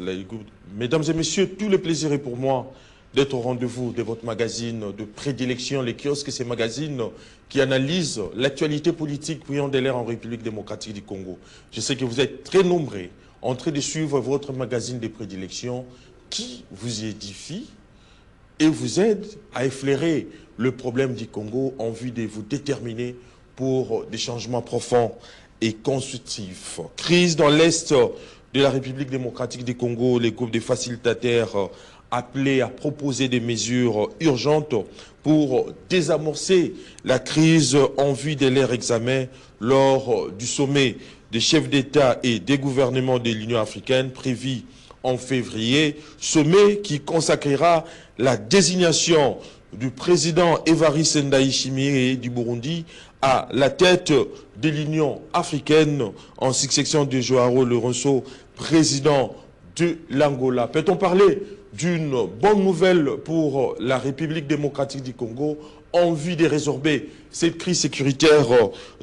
Mesdames et messieurs, tout le plaisir est pour moi d'être au rendez-vous de votre magazine de prédilection, les kiosques, ces magazines qui analysent l'actualité politique bouillante de l'air en République démocratique du Congo. Je sais que vous êtes très nombreux en train de suivre votre magazine de prédilection qui vous édifie et vous aide à efflairer le problème du Congo en vue de vous déterminer pour des changements profonds et constructifs. Crise dans l'Est de la République démocratique du Congo, les groupes de facilitateurs appelés à proposer des mesures urgentes pour désamorcer la crise en vue de leur examen lors du sommet des chefs d'État et des gouvernements de l'Union africaine prévu en février, sommet qui consacrera la désignation du président Évariste Ndayishimiye du Burundi à la tête de l'Union africaine en succession de Joao Lourenço, président de l'Angola. Peut-on parler d'une bonne nouvelle pour la République démocratique du Congo en vue de résorber cette crise sécuritaire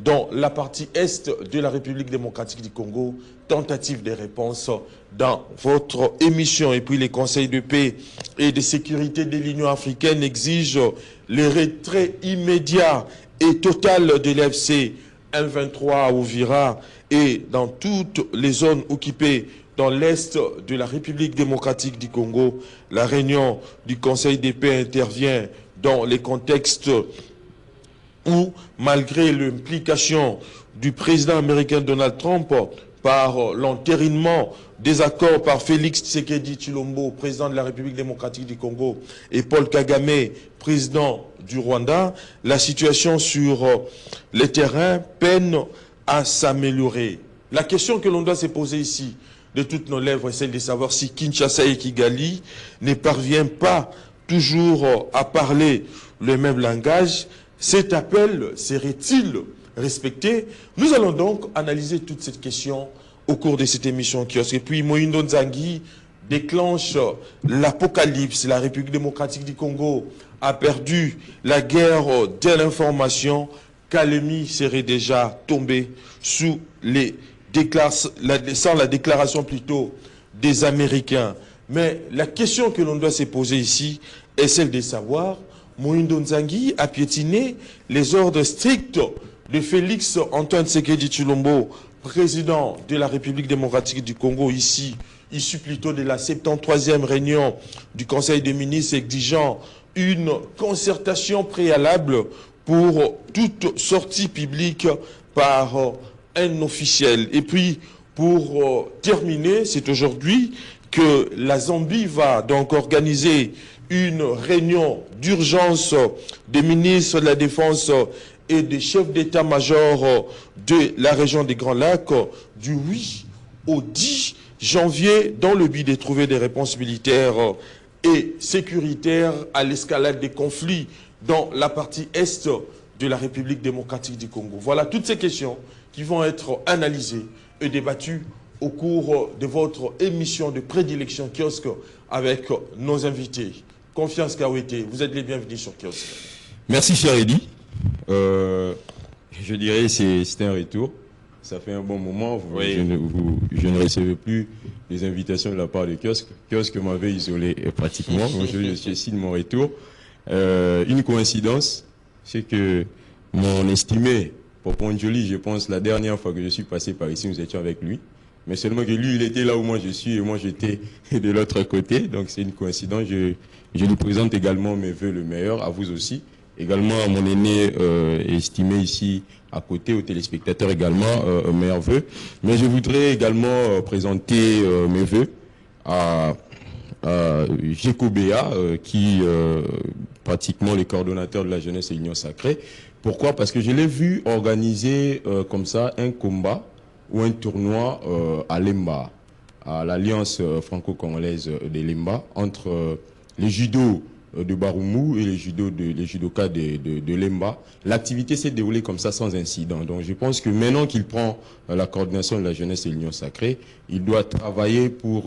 dans la partie est de la République démocratique du Congo? Tentative de réponse dans votre émission. Et puis les conseils de paix et de sécurité de l'Union africaine exigent le retrait immédiat et total de l'FC M23 à Uvira et dans toutes les zones occupées dans l'est de la République démocratique du Congo. La réunion du Conseil des paix intervient dans les contextes où, malgré l'implication du président américain Donald Trump par l'entérinement des accords par Félix Tshisekedi Tshilombo, président de la République démocratique du Congo, et Paul Kagame, président du Rwanda, la situation sur les terrains peine à s'améliorer. La question que l'on doit se poser ici, de toutes nos lèvres, est celle de savoir si Kinshasa et Kigali ne parviennent pas toujours à parler le même langage. Cet appel serait-il respecté? Nous allons donc analyser toute cette question au cours de cette émission kiosque. Et puis Moïndo Nzangi déclenche l'apocalypse. La République démocratique du Congo a perdu la guerre de l'information. Kalemi serait déjà tombé sous sans la déclaration plutôt des Américains. Mais la question que l'on doit se poser ici est celle de savoir, Moïndo Nzangi a piétiné les ordres stricts de Félix Antoine Tshisekedi Tshilombo, président de la République démocratique du Congo, ici, issu plutôt de la 73e réunion du Conseil des ministres exigeant une concertation préalable pour toute sortie publique par un officiel. Et puis, pour terminer, c'est aujourd'hui que la Zambie va donc organiser une réunion d'urgence des ministres de la Défense et des chefs d'état-major de la région des Grands Lacs du 8 au 10 janvier dans le but de trouver des réponses militaires et sécuritaires à l'escalade des conflits dans la partie est de la République démocratique du Congo. Voilà toutes ces questions qui vont être analysées et débattues au cours de votre émission de prédilection kiosque avec nos invités. Confiance Kawete, vous êtes les bienvenus sur kiosque. Merci cher Eddy. Je dirais que c'est un retour. Ça fait un bon moment. Oui. Je ne recevais plus les invitations de la part de kiosque. Kiosque m'avait isolé pratiquement. Aujourd'hui, je suis ici de mon retour. Une coïncidence, c'est que mon estimé Poponjoli, je pense, la dernière fois que je suis passé par ici, nous étions avec lui. Mais seulement que lui, il était là où moi je suis et moi j'étais de l'autre côté. Donc c'est une coïncidence. Je lui présente également mes voeux le meilleur, à vous aussi. Également à mon aîné estimé ici à côté, aux téléspectateurs également, meilleurs voeux. Mais je voudrais également présenter mes voeux à Géco Béa, qui pratiquement le coordonnateur de la jeunesse et l'Union sacrée. Pourquoi? Parce que je l'ai vu organiser comme ça un combat ou un tournoi à Lemba, à l'Alliance franco-congolaise de Lemba, entre les judo de Baroumou et les judokas de Lemba. L'activité s'est déroulée comme ça sans incident. Donc je pense que maintenant qu'il prend la coordination de la jeunesse et l'Union sacrée, il doit travailler pour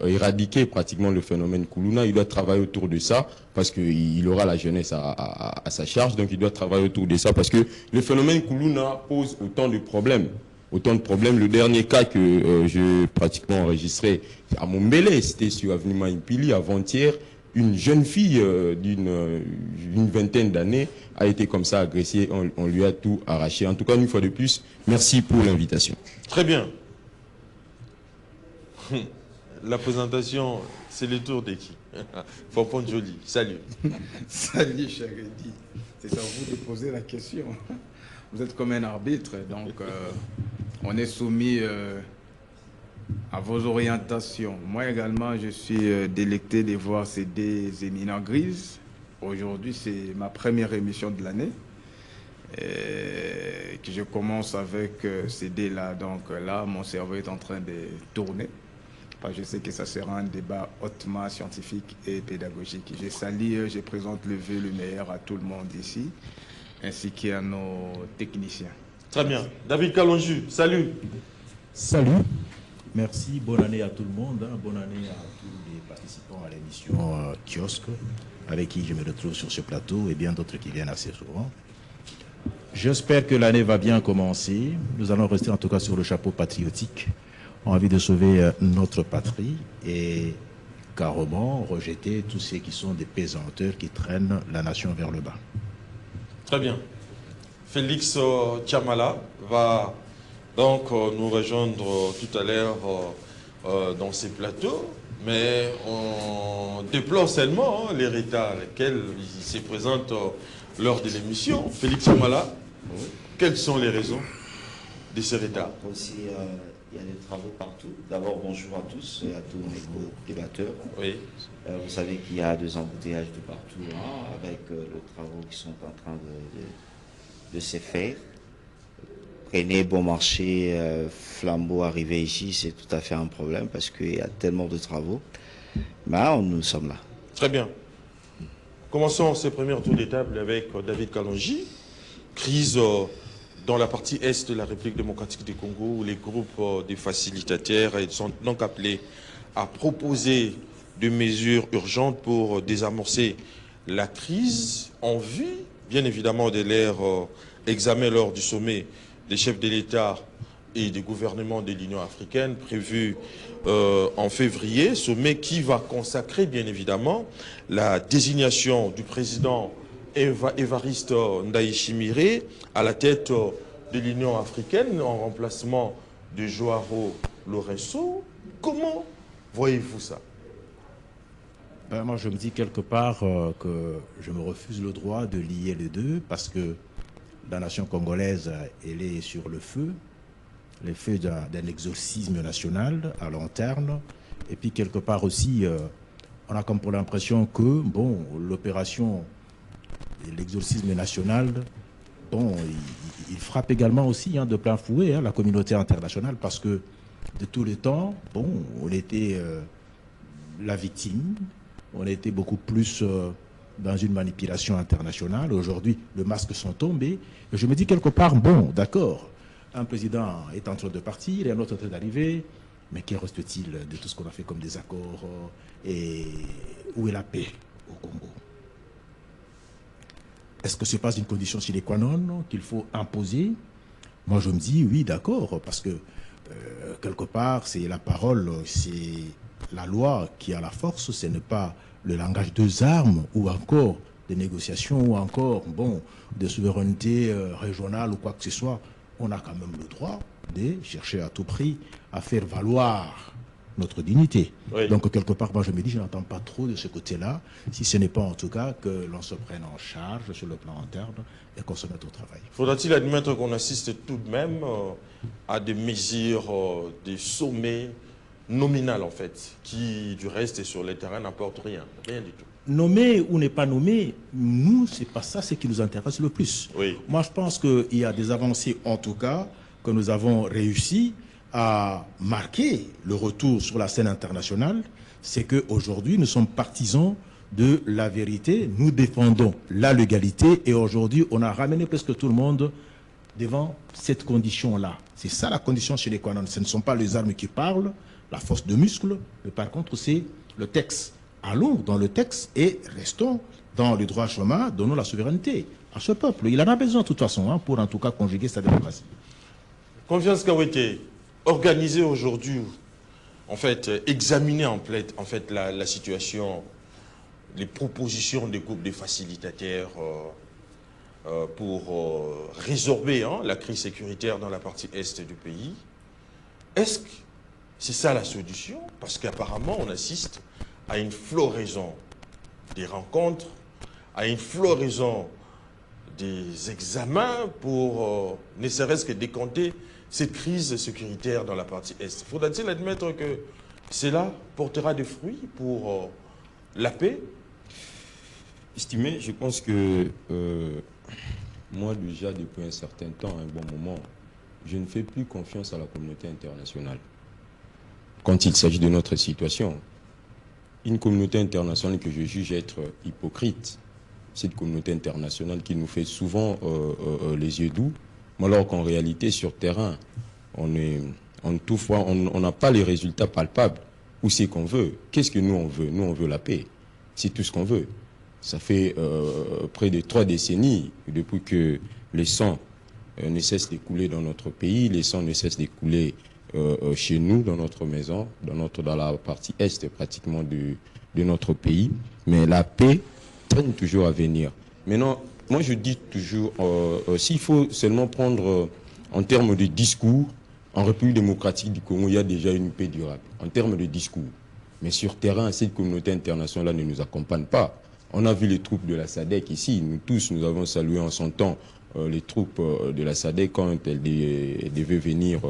éradiquer pratiquement le phénomène Koulouna. Il doit travailler autour de ça parce qu'il aura la jeunesse à sa charge. Donc il doit travailler autour de ça parce que le phénomène Koulouna pose autant de problèmes autant de problèmes. Le dernier cas que j'ai pratiquement enregistré à Mombele, c'était sur avenue Maimpili avant-hier. Une jeune fille d'une vingtaine d'années a été comme ça agressée. On lui a tout arraché. En tout cas, une fois de plus, merci pour l'invitation. Très bien. La présentation, c'est le tour de qui? Fonfon Joly, salut. Salut, cher Eddy. C'est à vous de poser la question. Vous êtes comme un arbitre, donc on est soumis à vos orientations. Moi également, je suis délecté de voir ces deux éminents grises. Aujourd'hui, c'est ma première émission de l'année. Que je commence avec ces deux-là. Donc là, mon cerveau est en train de tourner. Je sais que ça sera un débat hautement scientifique et pédagogique. Je salue, je présente le vœu le meilleur à tout le monde ici, ainsi qu'à nos techniciens. Très bien. David Kalonji, salut. Salut. Merci. Bonne année à tout le monde. Bonne année à tous les participants à l'émission Kiosque, avec qui je me retrouve sur ce plateau et bien d'autres qui viennent assez souvent. J'espère que l'année va bien commencer. Nous allons rester en tout cas sur le chapeau patriotique. Envie de sauver notre patrie et carrément rejeter tous ceux qui sont des pesanteurs qui traînent la nation vers le bas. Très bien. Félix Tchamala va donc nous rejoindre tout à l'heure dans ces plateaux, mais on déplore seulement les retards lesquels il se présente lors de l'émission. Félix Tchamala, quelles sont les raisons de ces retards? Aussi, il y a des travaux partout. D'abord, bonjour à tous et à tous mes co-débatteurs. Oui. Vous savez qu'il y a des embouteillages de partout, hein, avec les travaux qui sont en train de se faire. Prenez Bon Marché, Flambeau, arrivé ici, c'est tout à fait un problème parce qu'il y a tellement de travaux. Mais nous sommes là. Très bien. Commençons ces premiers tours de table avec David Kalonji. Crise dans la partie est de la République démocratique du Congo, où les groupes de facilitateurs sont donc appelés à proposer des mesures urgentes pour désamorcer la crise en vue, bien évidemment, de leur examen lors du sommet des chefs de l'État et des gouvernements de l'Union africaine prévu en février, sommet qui va consacrer, bien évidemment, la désignation du président Évariste Ndayishimiye à la tête de l'Union africaine en remplacement de Joao Lourenço. Comment voyez-vous ça? Moi, je me dis quelque part que je me refuse le droit de lier les deux parce que la nation congolaise, elle est sur le feu d'un exorcisme national à long terme. Et puis, quelque part aussi, on a comme pour l'impression que, bon, l'opération, l'exorcisme national, bon, il frappe également aussi de plein fouet la communauté internationale parce que de tous les temps, bon, on était la victime, on était beaucoup plus dans une manipulation internationale. Aujourd'hui, les masques sont tombés. Et je me dis quelque part, bon, d'accord, un président est en train de partir et un autre en train d'arriver, mais qu'en reste-t-il de tout ce qu'on a fait comme des accords et où est la paix au Congo? Est-ce que ce n'est pas une condition sine qua non qu'il faut imposer? Moi, je me dis oui, d'accord, parce que quelque part, c'est la parole, c'est la loi qui a la force, ce n'est pas le langage des armes ou encore des négociations ou encore, bon, de souveraineté régionale ou quoi que ce soit. On a quand même le droit de chercher à tout prix à faire valoir notre dignité. Oui. Donc, quelque part, moi, je me dis, je n'entends pas trop de ce côté-là, si ce n'est pas en tout cas que l'on se prenne en charge sur le plan interne et qu'on se mette au travail. Faudra-t-il admettre qu'on assiste tout de même à des mesures, des sommets nominales, en fait, qui, du reste, sur le terrain, n'apportent rien du tout? Nommé ou n'est pas nommé, nous, c'est pas ça ce qui nous intéresse le plus. Oui. Moi, je pense qu'il y a des avancées, en tout cas, que nous avons réussi à marquer le retour sur la scène internationale. C'est qu'aujourd'hui, nous sommes partisans de la vérité. Nous défendons la légalité. Et aujourd'hui, on a ramené presque tout le monde devant cette condition-là. C'est ça la condition chez les Kwanon. Ce ne sont pas les armes qui parlent, la force de muscle, mais par contre, c'est le texte. Allons dans le texte et restons dans le droit chemin, donnons la souveraineté à ce peuple. Il en a besoin de toute façon pour en tout cas conjuguer sa démocratie. Confiance Kawete, organiser aujourd'hui, en fait, examiner en fait la situation, les propositions des groupes de facilitateurs pour résorber la crise sécuritaire dans la partie est du pays. Est-ce que c'est ça la solution? Parce qu'apparemment, on assiste à une floraison des rencontres, à une floraison des examens pour ne serait-ce que décompter cette crise sécuritaire dans la partie est. Faudra-t-il admettre que cela portera des fruits pour la paix? Estimé, je pense que moi déjà depuis un certain temps, un bon moment, je ne fais plus confiance à la communauté internationale. Quand il s'agit de notre situation, une communauté internationale que je juge être hypocrite, cette communauté internationale qui nous fait souvent les yeux doux, alors qu'en réalité, sur terrain, on n'a pas les résultats palpables. Où c'est qu'on veut? Qu'est-ce que nous on veut? Nous on veut la paix. C'est tout ce qu'on veut. Ça fait près de 3 décennies depuis que les sangs ne cessent d'écouler dans notre pays, les sangs ne cessent d'écouler chez nous, dans notre maison, dans la partie est pratiquement de notre pays. Mais la paix traîne toujours à venir. Maintenant, moi je dis toujours, s'il faut seulement prendre en termes de discours, en République démocratique du Congo, il y a déjà une paix durable, en termes de discours. Mais sur terrain, cette communauté internationale ne nous accompagne pas. On a vu les troupes de la SADC ici. Nous tous, nous avons salué en son temps les troupes de la SADC quand elles devaient venir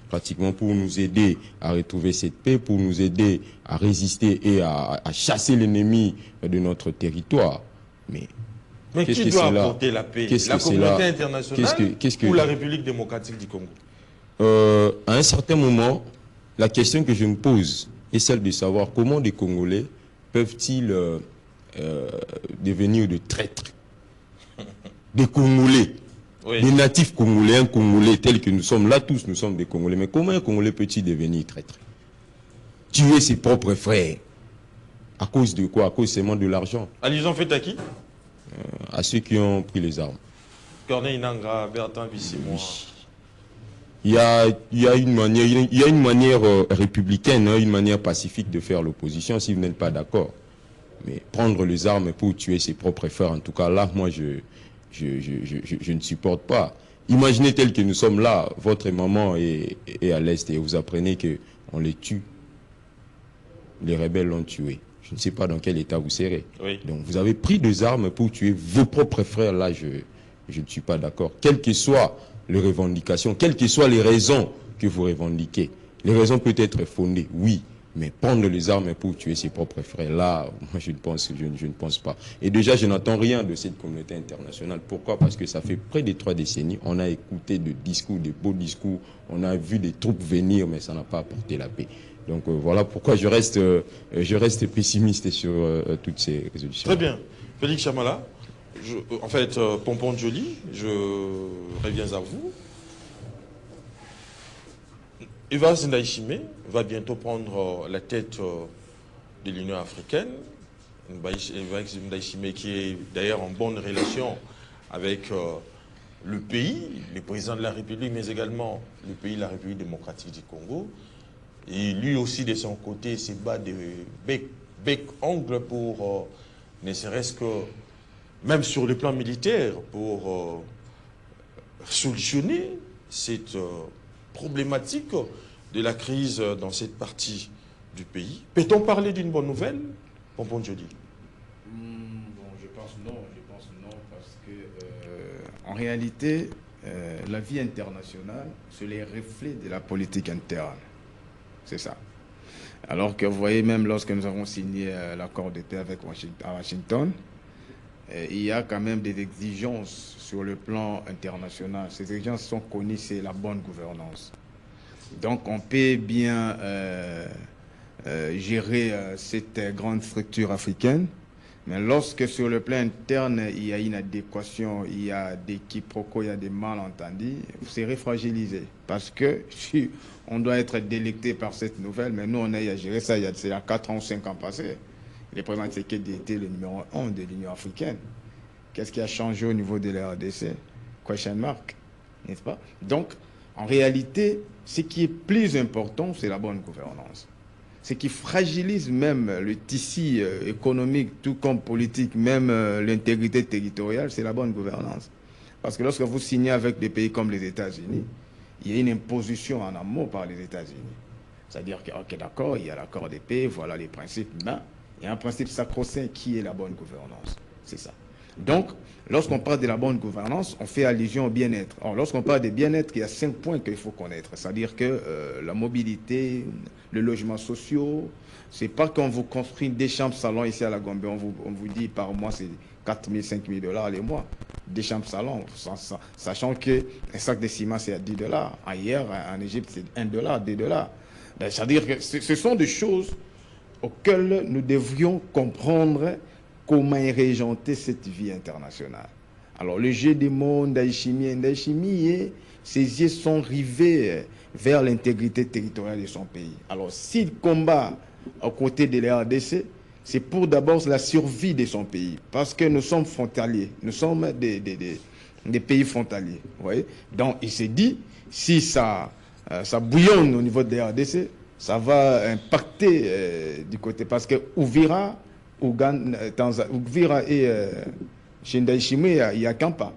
pratiquement pour nous aider à retrouver cette paix, pour nous aider à résister et à chasser l'ennemi de notre territoire. Mais qui doit apporter la paix? La communauté internationale ou la République démocratique du Congo? À un certain moment, la question que je me pose est celle de savoir comment des Congolais peuvent-ils devenir de traîtres. Des Congolais, oui. Des natifs Congolais, un Congolais tel que nous sommes là, tous nous sommes des Congolais. Mais comment un Congolais peut-il devenir traître? Tuer ses propres frères. À cause de quoi? À cause seulement de l'argent. Allusion faite à qui? À ceux qui ont pris les armes. Corneille Nangaa, Bertrand Bisimwa. Il y a une manière républicaine, une manière pacifique de faire l'opposition si vous n'êtes pas d'accord. Mais prendre les armes pour tuer ses propres frères, en tout cas là, moi je ne supporte pas. Imaginez tel que nous sommes là, votre maman est à l'Est et vous apprenez qu'on les tue. Les rebelles l'ont tué. Je ne sais pas dans quel état vous serez. Oui. Donc vous avez pris des armes pour tuer vos propres frères, là je ne suis pas d'accord. Quelles que soient les revendications, quelles que soient les raisons que vous revendiquez, les raisons peuvent être fondées, oui. Mais prendre les armes pour tuer ses propres frères, là, moi je ne pense pas. Et déjà, je n'entends rien de cette communauté internationale. Pourquoi? Parce que ça fait près de 3 décennies, on a écouté des discours, des beaux discours, on a vu des troupes venir, mais ça n'a pas apporté la paix. Donc voilà pourquoi je reste pessimiste sur toutes ces résolutions. Très bien. Félix Chamala, en fait, Pompon Joly, je reviens à vous. Evans Ndayishimiye va bientôt prendre la tête de l'Union africaine. Evans Ndayishimiye qui est d'ailleurs en bonne relation avec le pays, le président de la République, mais également le pays, la République démocratique du Congo. Et lui aussi, de son côté, se bat de bec-ongle pour, ne serait-ce que, même sur le plan militaire, pour solutionner cette problématique de la crise dans cette partie du pays. Peut-on parler d'une bonne nouvelle, Pompon Joly? Bon, je pense non, parce que en réalité, la vie internationale, c'est les reflets de la politique interne. C'est ça. Alors que vous voyez, même lorsque nous avons signé l'accord de paix avec Washington, il y a quand même des exigences sur le plan international. Ces exigences sont connues, c'est la bonne gouvernance. Donc on peut bien gérer cette grande structure africaine, mais lorsque sur le plan interne, il y a une adéquation, il y a des quiproquos, il y a des malentendus, vous serez fragilisé. Parce que si on doit être délecté par cette nouvelle, mais nous on a à gérer ça il y a 4 ans ou 5 ans passés. Le président Tshisekedi était le numéro 1 de l'Union africaine. Qu'est-ce qui a changé au niveau de la RDC? Question mark, n'est-ce pas? Donc, En réalité, ce qui est plus important, c'est la bonne gouvernance. Ce qui fragilise même le tissu économique, tout comme politique, même l'intégrité territoriale, c'est la bonne gouvernance. Parce que lorsque vous signez avec des pays comme les États-Unis, il y a une imposition en amont par les États-Unis. C'est-à-dire que, ok, d'accord, il y a l'accord des pays, voilà les principes, mais il y a un principe sacro-saint qui est la bonne gouvernance. C'est ça. Donc, lorsqu'on parle de la bonne gouvernance, on fait allusion au bien-être. Alors, lorsqu'on parle de bien-être, il y a 5 points qu'il faut connaître. C'est-à-dire que la mobilité, le logement social, c'est pas qu'on vous construit des chambres salon ici à la Gambie, on vous dit par mois c'est 4 000, 5 000 $ les mois. Des chambres salon, sachant qu'un sac de ciment c'est à 10 $. Ailleurs, en Égypte, c'est 1 $, 2 $. Ben, c'est-à-dire que ce sont des choses auxquelles nous devrions comprendre comment régenter cette vie internationale. Alors, le jeu des mots d'Aïchimi, ses yeux sont rivés vers l'intégrité territoriale de son pays. Alors, s'il combat aux côtés de la RDC, c'est pour d'abord la survie de son pays. Parce que nous sommes frontaliers. Nous sommes des pays frontaliers. Vous voyez? Donc, il s'est dit, si ça bouillonne au niveau de la RDC, ça va impacter du côté. Parce que Uvira et Shindaishimi, il n'y a qu'un pas.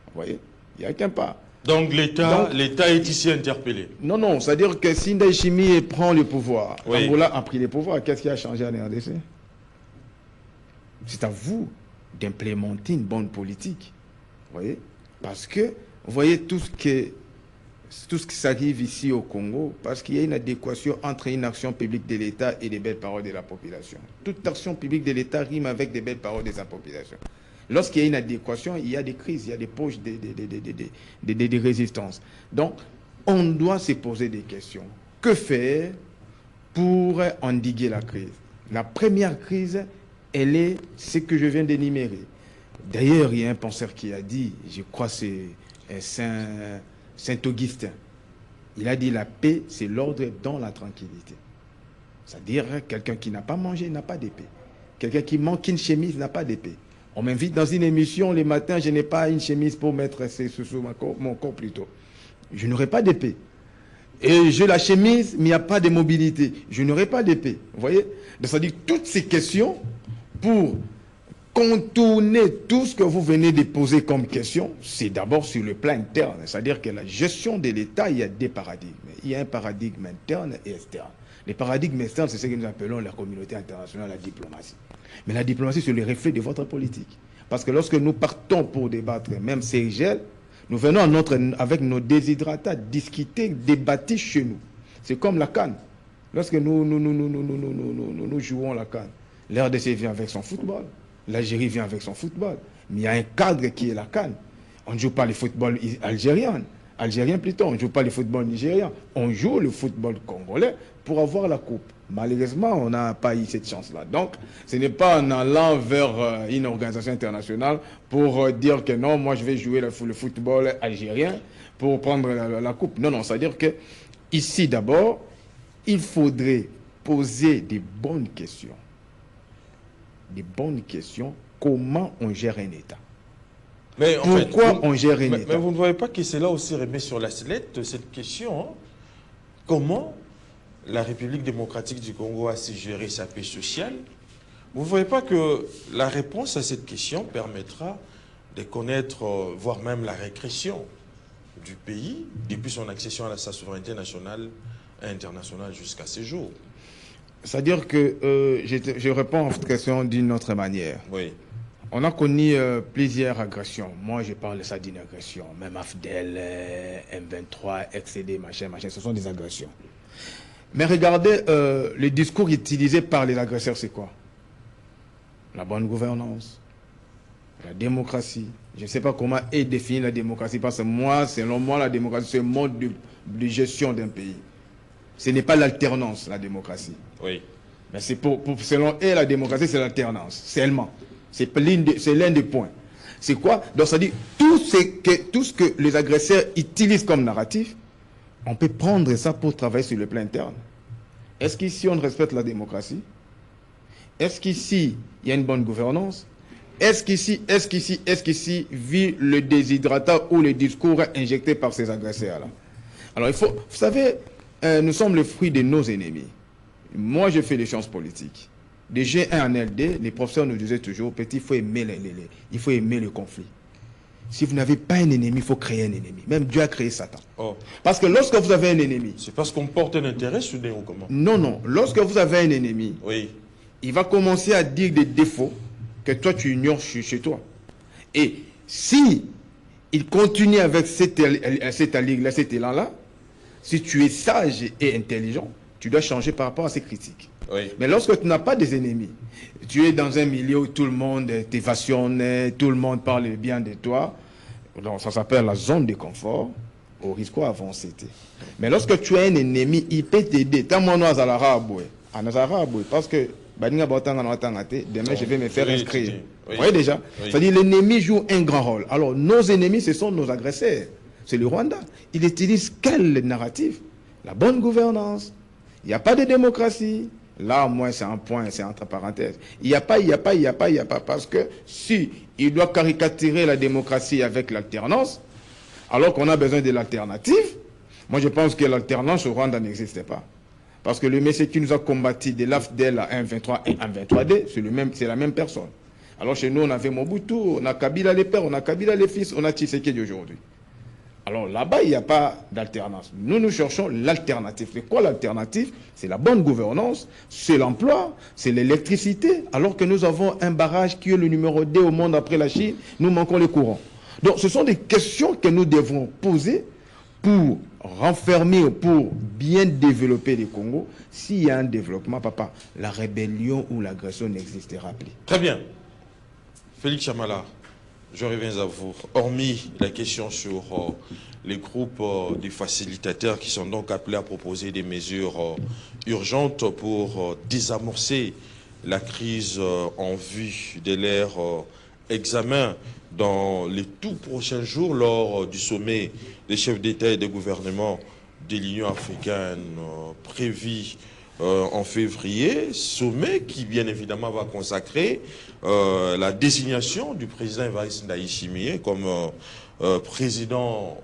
Vous voyez? Il n'y a qu'un pas. Donc l'État est ici interpellé. Non, c'est-à-dire que si Ndaïchimi prend le pouvoir, oui. Angola a pris le pouvoir, qu'est-ce qui a changé en RDC? C'est à vous d'implémenter une bonne politique. Vous voyez? Parce que, vous voyez tout ce qui s'arrive ici au Congo, parce qu'il y a une adéquation entre une action publique de l'État et des belles paroles de la population. Toute action publique de l'État rime avec des belles paroles de sa population. Lorsqu'il y a une adéquation, il y a des crises, il y a des poches de résistance. Donc, on doit se poser des questions. Que faire pour endiguer la crise? La première crise, elle est ce que je viens d'énumérer. D'ailleurs, il y a un penseur qui a dit, je crois que c'est Saint-Augustin, il a dit la paix, c'est l'ordre dans la tranquillité. C'est-à-dire, quelqu'un qui n'a pas mangé n'a pas d'épée. Quelqu'un qui manque une chemise n'a pas d'épée. On m'invite dans une émission, les matins, je n'ai pas une chemise pour mettre sous mon corps plutôt. Je n'aurai pas d'épée. Et j'ai la chemise, mais il n'y a pas de mobilité. Je n'aurai pas d'épée. Vous voyez? C'est-à-dire toutes ces questions, pour contourner tout ce que vous venez de poser comme question, c'est d'abord sur le plan interne. C'est-à-dire que la gestion de l'État, il y a des paradigmes. Il y a un paradigme interne et externe. Les paradigmes externes, c'est ce que nous appelons la communauté internationale, la diplomatie. Mais la diplomatie, c'est le reflet de votre politique. Parce que lorsque nous partons pour débattre, même CIGL, nous venons avec nos déshydratats discuter, débattre chez nous. C'est comme la CAN. Lorsque nous jouons la CAN, l'RDC vient avec son football, l'Algérie vient avec son football. Mais il y a un cadre qui est la CAN. On ne joue pas le football algérien plutôt, on ne joue pas le football nigérien, on joue le football congolais pour avoir la coupe. Malheureusement, on n'a pas eu cette chance-là. Donc, ce n'est pas en allant vers une organisation internationale pour dire que non, moi je vais jouer le football algérien pour prendre la coupe. Non, non, c'est-à-dire que ici d'abord, il faudrait poser des bonnes questions. Des bonnes questions, comment on gère un État. Mais pourquoi on gère un État? Mais vous ne voyez pas que cela aussi remet sur la sellette cette question, hein? Comment la République démocratique du Congo a su gérer sa paix sociale? Vous ne voyez pas que la réponse à cette question permettra de connaître, voire même la régression du pays depuis son accession à sa souveraineté nationale et internationale jusqu'à ces jours? C'est-à-dire que je réponds à votre question d'une autre manière. Oui. On a connu plusieurs agressions. Moi, je parle de ça d'une agression. Même AFDEL, M23, XCD, machin, ce sont des agressions. Mais regardez, le discours utilisé par les agresseurs, c'est quoi? La bonne gouvernance, la démocratie. Je ne sais pas comment est définie la démocratie, parce que moi, selon moi, la démocratie, c'est un mode de gestion d'un pays. Ce n'est pas l'alternance, la démocratie. Oui. Mais c'est selon eux, la démocratie, c'est l'alternance, seulement. C'est l'un des points. C'est quoi? Donc, ça dit, tout ce que les agresseurs utilisent comme narratif, on peut prendre ça pour travailler sur le plan interne. Est-ce qu'ici, on respecte la démocratie? Est-ce qu'ici, il y a une bonne gouvernance? Est-ce qu'ici, vu le déshydratat ou le discours injecté par ces agresseurs-là? Alors, il faut, vous savez, nous sommes le fruit de nos ennemis. Moi, je fais des sciences politiques. Des G1 en LD, les professeurs nous disaient toujours, petit, il faut aimer il faut aimer le conflit. Si vous n'avez pas un ennemi, il faut créer un ennemi. Même Dieu a créé Satan. Oh. Parce que lorsque vous avez un ennemi... C'est parce qu'on porte un intérêt soudain ou comment? Non, non. Lorsque vous avez un ennemi, Oui. il va commencer à dire des défauts que toi, tu ignores chez toi. Et si il continue avec cet élan-là, si tu es sage et intelligent, tu dois changer par rapport à ces critiques. Oui. Mais lorsque tu n'as pas des ennemis, tu es dans un milieu où tout le monde t'évasionne, tout le monde parle bien de toi, donc ça s'appelle la zone de confort, au risque avancé. Mais lorsque tu as un ennemi, il peut t'aider. Tant moi, parce que demain je vais me faire inscrire. Oui. Vous voyez déjà? Oui. C'est-à-dire l'ennemi joue un grand rôle. Alors nos ennemis, ce sont nos agresseurs. C'est le Rwanda. Il utilise quel narratif? La bonne gouvernance. Il n'y a pas de démocratie. Là, moi, c'est un point, c'est entre parenthèses. Il n'y a pas. Parce que si il doit caricaturer la démocratie avec l'alternance, alors qu'on a besoin de l'alternative, moi, je pense que l'alternance au Rwanda n'existe pas. Parce que le monsieur qui nous a combattu de l'AFDEL à 1.23 et 1.23D, c'est la même personne. Alors chez nous, on avait Mobutu, on a Kabila les pères, on a Kabila les fils, on a Tshisekedi aujourd'hui. Alors là-bas, il n'y a pas d'alternance. Nous cherchons l'alternative. C'est quoi l'alternative? C'est la bonne gouvernance, c'est l'emploi, c'est l'électricité. Alors que nous avons un barrage qui est le numéro 2 au monde après la Chine, nous manquons les courants. Donc ce sont des questions que nous devons poser pour renfermer, pour bien développer les Congos. S'il y a un développement, papa, la rébellion ou l'agression n'existera plus. Très bien. Félix Chamala, je reviens à vous. Hormis la question sur les groupes de facilitateurs qui sont donc appelés à proposer des mesures urgentes pour désamorcer la crise en vue de leur examen dans les tout prochains jours lors du sommet des chefs d'État et de gouvernement de l'Union africaine prévu en février, sommet qui bien évidemment va consacrer la désignation du président Evariste Ndayishimiye comme président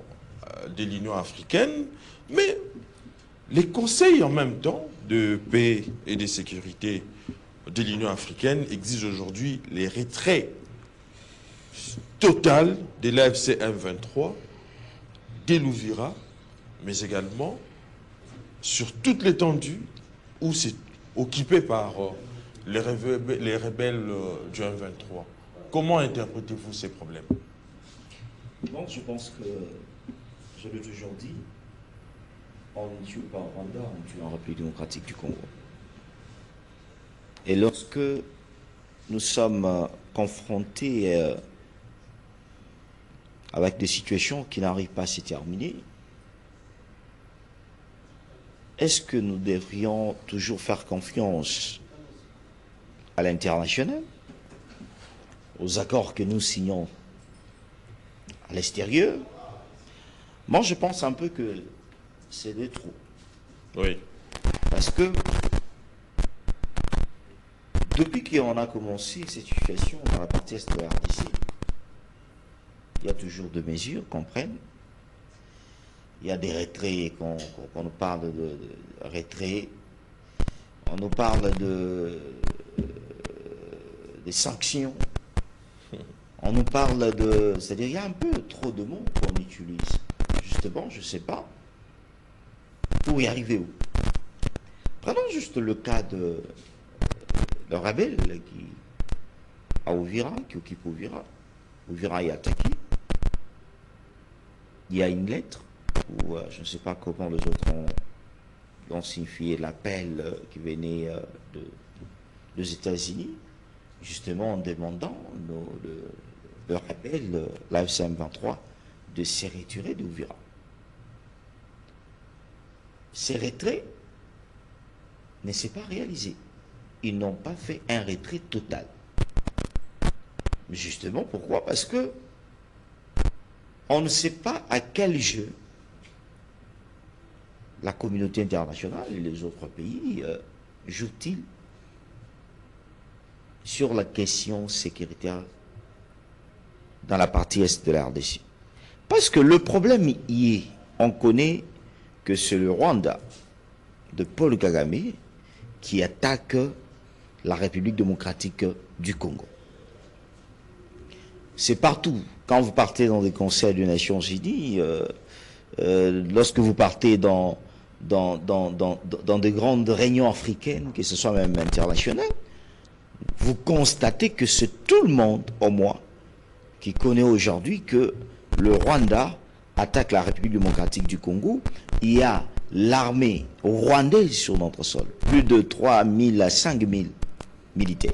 de l'Union africaine, mais les conseils en même temps de paix et de sécurité de l'Union africaine exigent aujourd'hui les retraits total de l'AFC M23, de l'Ouvira, mais également sur toute l'étendue où c'est occupé par les rebelles du M23. Comment interprétez-vous ces problèmes? Bon, je pense que, je l'ai toujours dit, on ne tue pas au Rwanda, on tue en République démocratique du Congo. Et lorsque nous sommes confrontés avec des situations qui n'arrivent pas à se terminer, est-ce que nous devrions toujours faire confiance à l'international, aux accords que nous signons à l'extérieur? Moi, je pense un peu que c'est de trop. Oui. Parce que depuis qu'on a commencé cette situation dans la partie est de la RDC, il y a toujours des mesures qu'on prenne. Il y a des retraits, qu'on nous parle de retraits. On nous parle des sanctions. On nous parle de... C'est-à-dire, il y a un peu trop de mots qu'on utilise. Justement, je ne sais pas. Pour y arriver où? Prenons juste le cas de le rebelle à Ouvira, qui occupe Ouvira. Ouvira est attaqué. Il y a une lettre où je ne sais pas comment les autres ont signifié l'appel qui venait des États-Unis, justement en demandant le rebelle, l'AFC M23, de se retirer d'Ouvira. Ces retraits ne s'est pas réalisé. Ils n'ont pas fait un retrait total. Justement, pourquoi? Parce que on ne sait pas à quel jeu la communauté internationale et les autres pays jouent-ils sur la question sécuritaire dans la partie est de la RDC. Parce que le problème y est, on connaît que c'est le Rwanda de Paul Kagame qui attaque la République démocratique du Congo. C'est partout. Quand vous partez dans des conseils des Nations Unies, lorsque vous partez dans des grandes réunions africaines, que ce soit même internationales, vous constatez que c'est tout le monde, au moins, qui connaît aujourd'hui que le Rwanda attaque la République démocratique du Congo. Il y a l'armée rwandaise sur notre sol. Plus de 3 000 à 5 000 militaires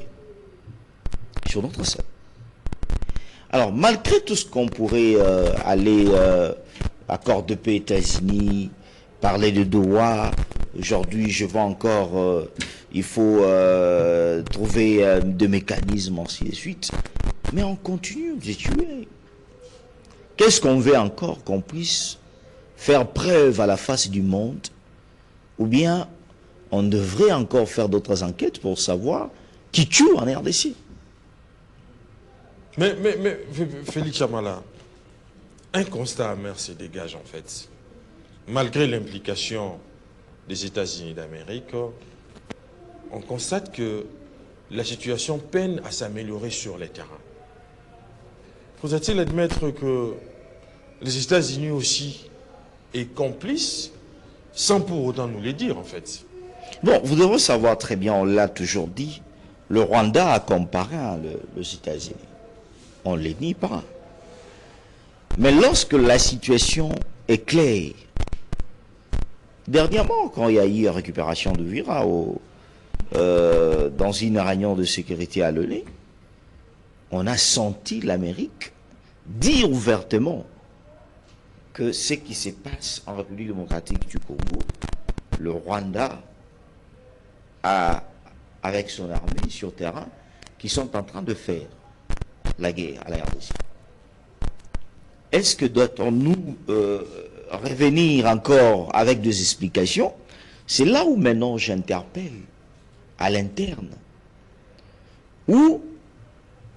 sur notre sol. Alors, malgré tout ce qu'on pourrait aller, accord de paix États-Unis, parler de Doha, aujourd'hui je vois encore, il faut trouver des mécanismes, ainsi de suite. Mais on continue de tuer. Qu'est-ce qu'on veut encore qu'on puisse faire preuve à la face du monde? Ou bien on devrait encore faire d'autres enquêtes pour savoir qui tue en RDC? Mais Félix Chamala, un constat amer se dégage en fait. Malgré l'implication des États-Unis d'Amérique, on constate que la situation peine à s'améliorer sur les terrains. Faudrait-il admettre que les États-Unis aussi est complice, sans pour autant nous le dire en fait? Bon, vous devrez savoir très bien, on l'a toujours dit, le Rwanda a comparé les États-Unis. On ne les nie pas. Mais lorsque la situation est claire, dernièrement, quand il y a eu la récupération de Vira dans une réunion de sécurité à l'ONU, on a senti l'Amérique dire ouvertement que ce qui se passe en République démocratique du Congo, le Rwanda a, avec son armée sur terrain, qui sont en train de faire la guerre à la RDC. Est-ce que doit-on-nous revenir encore avec des explications? C'est là où maintenant j'interpelle à l'interne. Ou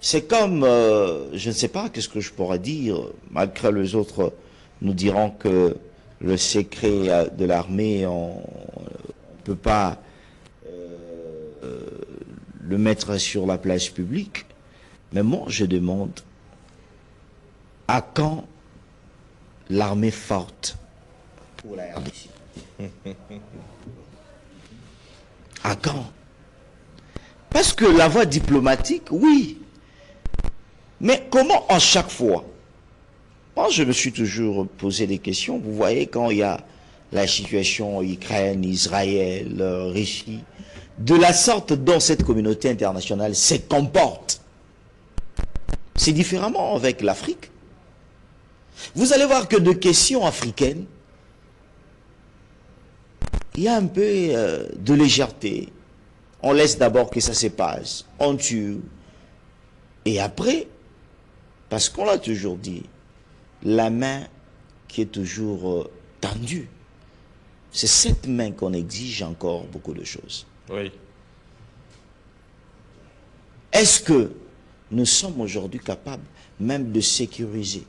c'est comme, je ne sais pas qu'est-ce que je pourrais dire, malgré les autres nous diront que le secret de l'armée, on ne peut pas le mettre sur la place publique. Mais moi, je demande à quand l'armée forte pour la RDC? À quand? Parce que la voie diplomatique, oui. Mais comment à chaque fois? Moi, je me suis toujours posé des questions. Vous voyez, quand il y a la situation Ukraine, Israël, Russie, de la sorte dont cette communauté internationale se comporte, c'est différemment avec l'Afrique. Vous allez voir que de questions africaines, il y a un peu de légèreté. On laisse d'abord que ça se passe, on tue. Et après, parce qu'on l'a toujours dit, la main qui est toujours tendue, c'est cette main qu'on exige encore beaucoup de choses. Oui. Est-ce que nous sommes aujourd'hui capables même de sécuriser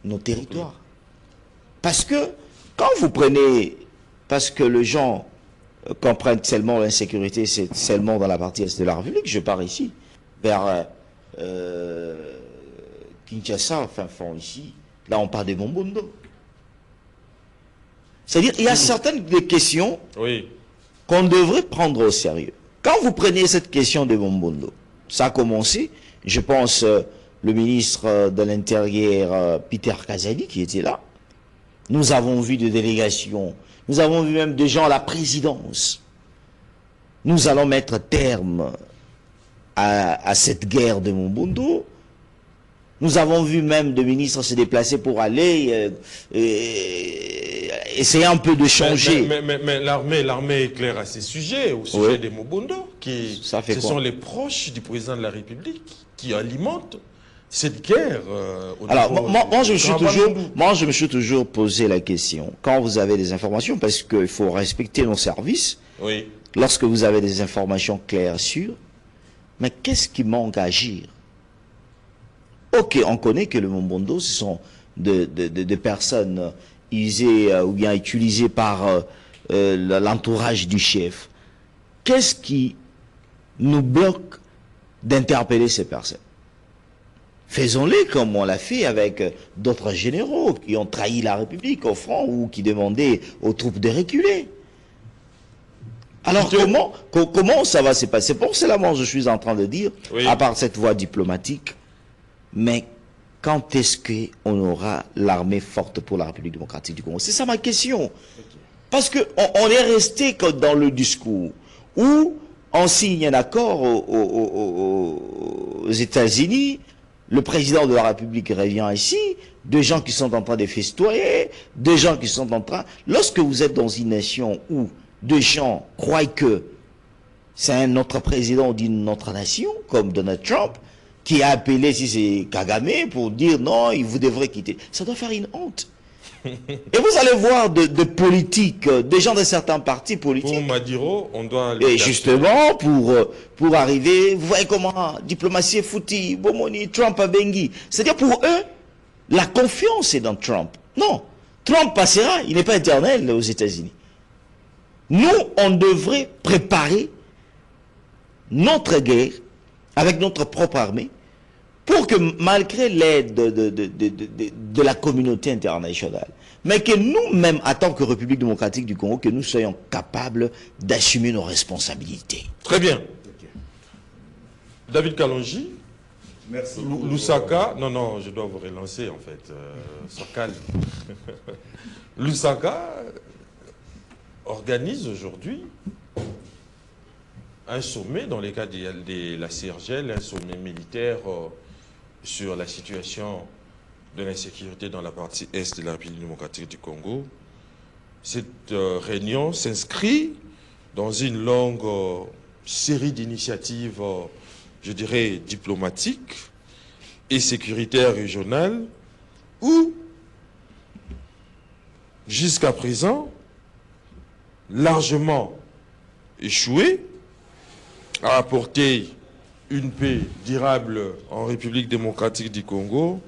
nos territoires? Parce que quand vous prenez, parce que les gens comprennent seulement l'insécurité, c'est seulement dans la partie est de la République, je pars ici, vers Kinshasa, enfin fond ici, là on parle de Mombondo. C'est-à-dire, il y a certaines des questions qu'on devrait prendre au sérieux. Quand vous prenez cette question de Mombondo, ça a commencé, je pense, le ministre de l'Intérieur, Peter Kazadi, qui était là. Nous avons vu des délégations, nous avons vu même des gens à la présidence. Nous allons mettre terme à cette guerre de Mombondo. Nous avons vu même des ministres se déplacer pour aller essayer un peu de changer. Mais l'armée est claire à ces sujets, au sujet des Mombondo, qui ce sont les proches du président de la République qui alimentent cette guerre. Alors, moi, je me suis toujours posé la question, quand vous avez des informations, parce qu'il faut respecter nos services, lorsque vous avez des informations claires, sûres, mais qu'est-ce qui manque à agir? Ok, on connaît que le Mombondo, ce sont des personnes usé ou bien utilisé par l'entourage du chef, qu'est-ce qui nous bloque d'interpeller ces personnes? Faisons-les comme on l'a fait avec d'autres généraux qui ont trahi la République au front ou qui demandaient aux troupes de reculer. Alors comment ça va se passer? Pour cela, moi, je suis en train de dire, oui, à part cette voie diplomatique, mais quand est-ce qu'on aura l'armée forte pour la République démocratique du Congo? C'est ça ma question. Parce qu'on est resté comme dans le discours où on signe un accord aux États-Unis, le président de la République revient ici, des gens qui sont en train de festoyer, des gens qui sont en train... Lorsque vous êtes dans une nation où des gens croient que c'est un autre président d'une autre nation, comme Donald Trump, qui a appelé, si c'est Kagame, pour dire non, vous devrez quitter. Ça doit faire une honte. Et vous allez voir de politiques, des gens de certains partis politiques. Pour Maduro, on doit... Et justement, pour arriver, vous voyez comment, diplomatie foutie, Bomoni, Trump a Bengi. C'est-à-dire pour eux, la confiance est dans Trump. Non, Trump passera, il n'est pas éternel aux États-Unis. Nous, on devrait préparer notre guerre avec notre propre armée pour que malgré l'aide de la communauté internationale, mais que nous-mêmes, en tant que République démocratique du Congo, que nous soyons capables d'assumer nos responsabilités. Très bien. David Kalonji. Merci. Lusaka, non, je dois vous relancer en fait. Sois calme. Lusaka organise aujourd'hui un sommet dans le cadre de la CIRGL, un sommet militaire sur la situation de l'insécurité dans la partie est de la République démocratique du Congo. Cette réunion s'inscrit dans une longue série d'initiatives, je dirais, diplomatiques et sécuritaires régionales, où, jusqu'à présent, largement échoué à apporter une paix durable en République démocratique du Congo.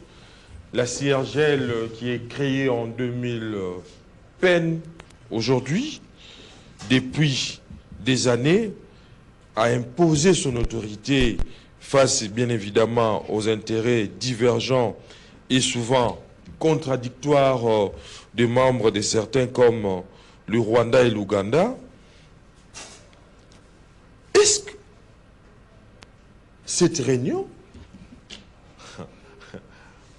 La CIRGL, qui est créée en 2000, peine aujourd'hui, depuis des années, à imposer son autorité face, bien évidemment, aux intérêts divergents et souvent contradictoires des membres de certains comme le Rwanda et l'Ouganda. Est-ce que cette réunion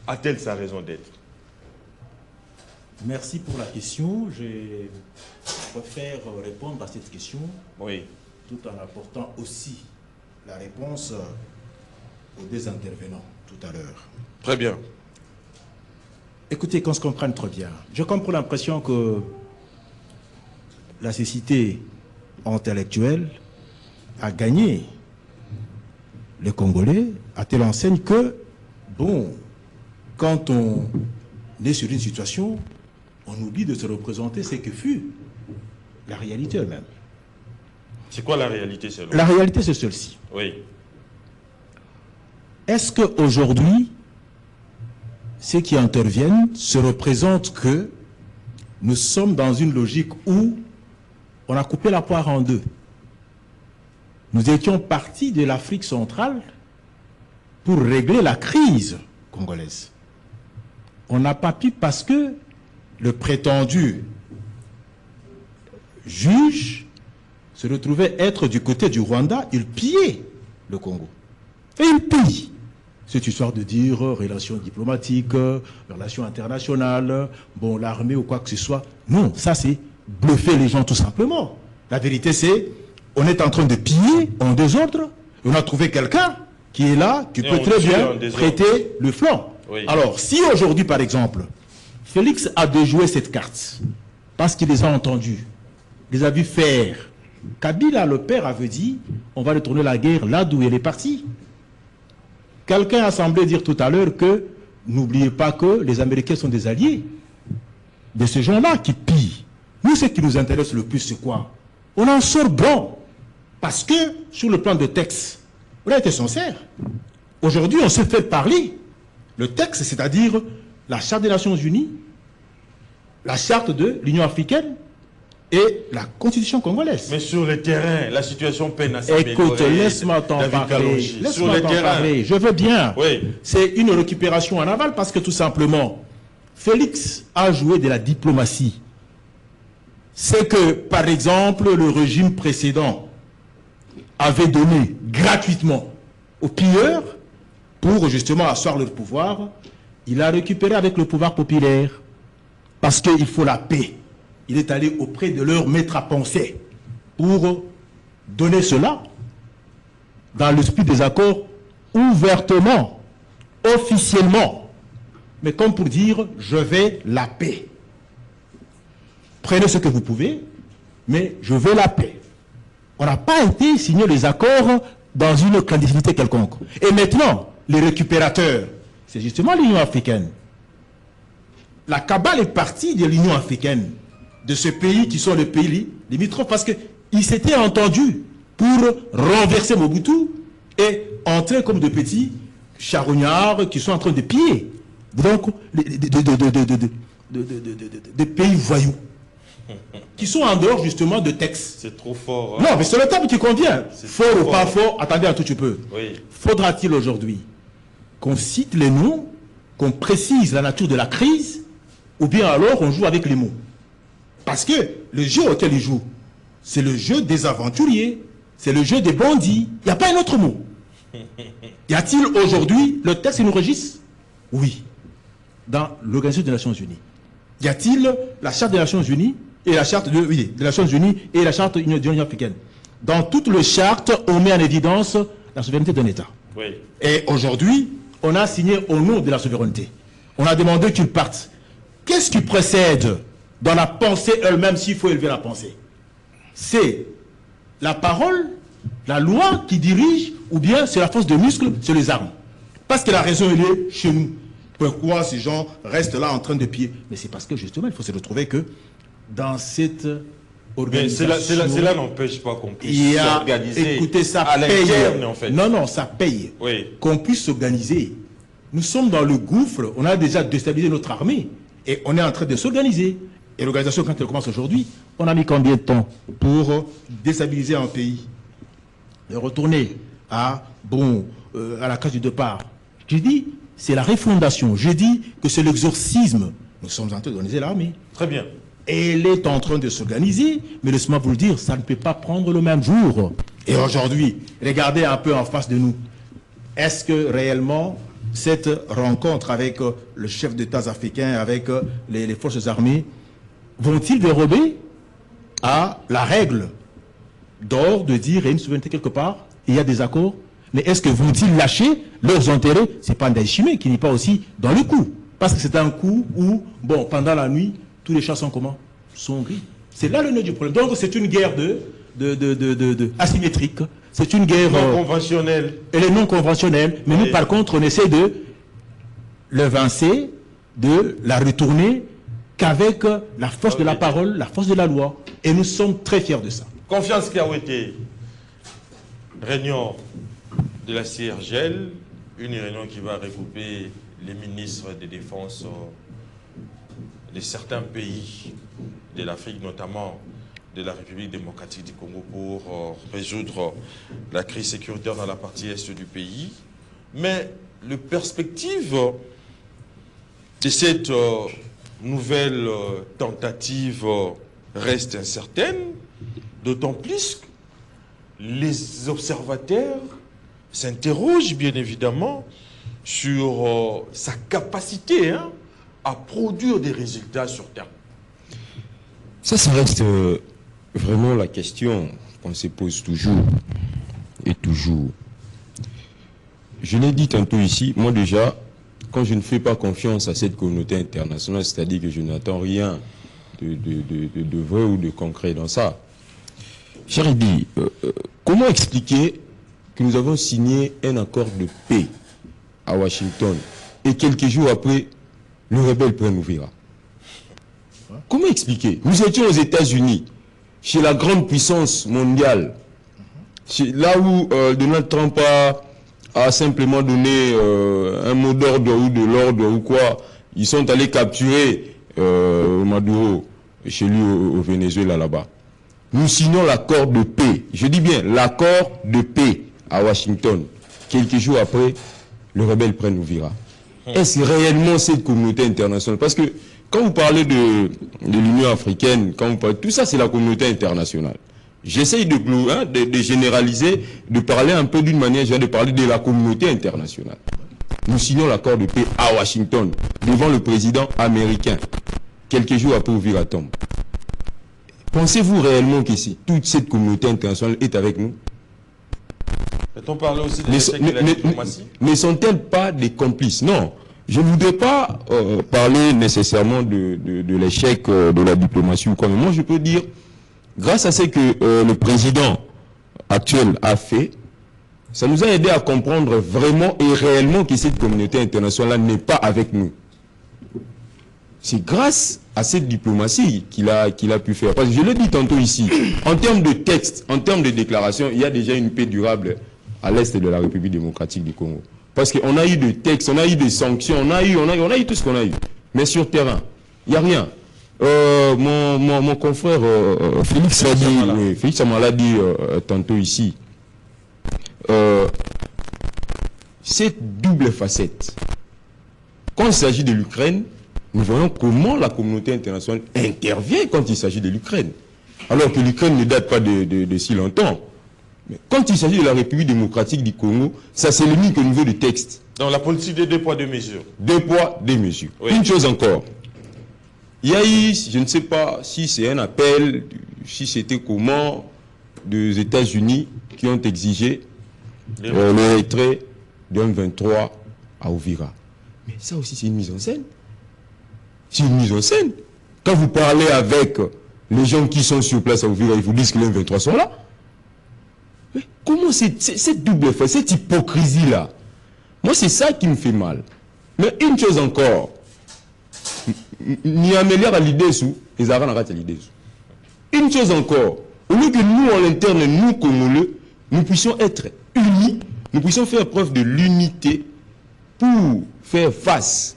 a-t-elle sa raison d'être? Merci pour la question. Je préfère répondre à cette question, Oui. tout en apportant aussi la réponse aux deux intervenants tout à l'heure. Très bien. Écoutez, qu'on se comprenne très bien. J'ai comme pour l'impression que la cécité intellectuelle a gagné les Congolais à telle enseigne que, bon, quand on est sur une situation, on oublie de se représenter ce que fut la réalité elle-même. C'est quoi la réalité selon La réalité, c'est celle-ci. Oui. Est-ce qu'aujourd'hui, ceux qui interviennent se représentent que nous sommes dans une logique où on a coupé la poire en deux? Nous étions partis de l'Afrique centrale pour régler la crise congolaise. On n'a pas pu parce que le prétendu juge se retrouvait être du côté du Rwanda, il pillait le Congo. Et il pille. Cette histoire de dire relations diplomatiques, relations internationales, bon, l'armée ou quoi que ce soit. Non, ça c'est bluffer les gens tout simplement. La vérité c'est, on est en train de piller en désordre, et on a trouvé quelqu'un qui est là, qui peut très bien prêter le flanc. Oui. Alors, si aujourd'hui par exemple, Félix a déjoué cette carte, parce qu'il les a entendus, les a vus faire, Kabila, le père, avait dit, on va retourner la guerre là d'où elle est partie. Quelqu'un a semblé dire tout à l'heure que, n'oubliez pas que les Américains sont des alliés de ces gens-là qui pillent. Nous, ce qui nous intéresse le plus, c'est quoi? On en sort bon. Parce que, sur le plan de texte, on a été sincère. Aujourd'hui, on se fait parler. Le texte, c'est-à-dire la Charte des Nations Unies, la charte de l'Union africaine et la constitution congolaise. Mais sur le terrain, la situation peine à s'améliorer. Écoute, laisse-moi t'en parler. Laisse-moi t'en parler. Je veux bien. Oui. C'est une récupération en aval parce que tout simplement, Félix a joué de la diplomatie. C'est que, par exemple, le régime précédent avait donné gratuitement aux pilleurs pour justement asseoir leur pouvoir. Il a récupéré avec le pouvoir populaire parce qu'il faut la paix. Il est allé auprès de leur maître à penser pour donner cela dans l'esprit des accords ouvertement, officiellement, mais comme pour dire je veux la paix. Prenez ce que vous pouvez, mais je veux la paix. On n'a pas été signer les accords dans une clandestinité quelconque. Et maintenant, les récupérateurs, c'est justement l'Union africaine. La cabale est partie de l'Union africaine, de ce pays qui sont les pays limitrophes, parce qu'ils s'étaient entendus pour renverser Mobutu et entrer comme de petits charognards qui sont en train de piller. Donc, des pays voyous, qui sont en dehors justement de textes. C'est trop fort. Hein? Non, mais c'est le terme qui convient. Fort ou pas fort, attendez un tout petit peu. Oui. Faudra-t-il aujourd'hui qu'on cite les noms, qu'on précise la nature de la crise, ou bien alors on joue avec les mots? Parce que le jeu auquel ils jouent, c'est le jeu des aventuriers, c'est le jeu des bandits. Il n'y a pas un autre mot. Y a-t-il aujourd'hui le texte qui nous régisse? Oui. Dans l'Organisation des Nations Unies. Y a-t-il la Charte des Nations Unies et la Charte des Nations Unies et la Charte de l'Union africaine? Dans toutes les chartes, on met en évidence la souveraineté d'un État. Oui. Et aujourd'hui, on a signé au nom de la souveraineté. On a demandé qu'ils partent. Qu'est-ce qui précède dans la pensée elle-même, s'il faut élever la pensée? C'est la parole, la loi qui dirige, ou bien c'est la force de muscle, c'est les armes. Parce que la raison, elle est chez nous. Pourquoi ces gens restent là en train de piller? Mais c'est parce que justement, il faut se retrouver que dans cette organisation... Mais cela n'empêche pas qu'on puisse s'organiser. Écoutez, ça à paye. l'interne, en fait. Non, ça paye. Oui. Qu'on puisse s'organiser. Nous sommes dans le gouffre, on a déjà déstabilisé notre armée. Et on est en train de s'organiser. Et l'organisation, quand elle commence aujourd'hui, on a mis combien de temps pour déstabiliser un pays? De retourner à la case du départ. Je dis, c'est la refondation. Je dis que c'est l'exorcisme. Nous sommes en train d'organiser l'armée. Très bien. Elle est en train de s'organiser, mais laisse-moi vous le dire, ça ne peut pas prendre le même jour. Et aujourd'hui, regardez un peu en face de nous. Est-ce que réellement, cette rencontre avec le chef d'État africain, avec les forces armées, vont-ils dérober à la règle d'or de dire il y a une souveraineté quelque part, il y a des accords? Mais est-ce que vont-ils lâcher leurs intérêts? C'est pas Ndayishimiye qui n'est pas aussi dans le coup. Parce que c'est un coup où, pendant la nuit, tous les chats sont comment? Sont gris. C'est là le nœud du problème. Donc c'est une guerre asymétrique. C'est une guerre... non conventionnelle. Elle est non conventionnelle. Mais nous, par contre, on essaie de l'évincer, de la retourner qu'avec la force de la parole, la force de la loi. Et nous sommes très fiers de ça. Confiance Kiawete, réunion de la CIRGL, une réunion qui va regrouper les ministres de défense de certains pays de l'Afrique, notamment de la République démocratique du Congo, pour résoudre la crise sécuritaire dans la partie est du pays. Mais la perspective de cette nouvelle tentative reste incertaine, d'autant plus que les observateurs s'interrogent bien évidemment sur sa capacité à produire des résultats sur terre. Ça reste vraiment la question qu'on se pose toujours et toujours. Je l'ai dit tantôt ici, moi déjà, quand je ne fais pas confiance à cette communauté internationale, c'est-à-dire que je n'attends rien de vrai ou de concret dans ça. Charibi, comment expliquer que nous avons signé un accord de paix à Washington et quelques jours après, le rebelle prend Uvira? Comment expliquer? Nous étions aux États-Unis, chez la grande puissance mondiale, là où Donald Trump a simplement donné un mot d'ordre ou de l'ordre ou quoi. Ils sont allés capturer Maduro, chez lui au Venezuela là-bas. Nous signons l'accord de paix. Je dis bien l'accord de paix à Washington. Quelques jours après, le rebelle prenne Uvira. Est-ce réellement cette communauté internationale? Parce que quand vous parlez de l'Union africaine, quand vous parlez, tout ça c'est la communauté internationale. J'essaye de généraliser, de parler un peu d'une manière, de parler de la communauté internationale. Nous signons l'accord de paix à Washington, devant le président américain, quelques jours après Uvira tombe. Pensez-vous réellement qu'ici, toute cette communauté internationale est avec nous? Peut-on parler aussi de l'échec de la diplomatie? Ne sont-elles pas des complices? Non. Je ne voudrais pas parler nécessairement de l'échec de la diplomatie ou quoi. Mais moi, je peux dire, grâce à ce que le président actuel a fait, ça nous a aidé à comprendre vraiment et réellement que cette communauté internationale n'est pas avec nous. C'est grâce à cette diplomatie qu'il a pu faire. Parce que je l'ai dit tantôt ici, en termes de texte, en termes de déclaration, il y a déjà une paix durable à l'est de la République démocratique du Congo. Parce qu'on a eu des textes, on a eu des sanctions, on a eu tout ce qu'on a eu. Mais sur terrain, il n'y a rien. Mon confrère Félix Samala a dit tantôt ici, cette double facette. Quand il s'agit de l'Ukraine, nous voyons comment la communauté internationale intervient quand il s'agit de l'Ukraine. Alors que l'Ukraine ne date pas de si longtemps. Mais quand il s'agit de la République démocratique du Congo, ça se limite au niveau du texte. Dans la politique des 2 poids 2 mesures. 2 poids 2 mesures. Oui. Une chose encore. Il y a eu, je ne sais pas si c'est un appel, si c'était comment, des États-Unis qui ont exigé le retrait d'un 23 à Uvira. Mais ça aussi, c'est une mise en scène. C'est une mise en scène. Quand vous parlez avec les gens qui sont sur place à Uvira, ils vous disent que les 23 sont là. Mais comment cette double fait, cette hypocrisie-là? Moi, c'est ça qui me fait mal. Mais une chose encore, ni améliore à l'idée sous, les arabes n'arrêtent à l'idée sous. Une chose encore, au lieu que nous, en interne, nous, Congolais, nous puissions être unis, nous puissions faire preuve de l'unité pour faire face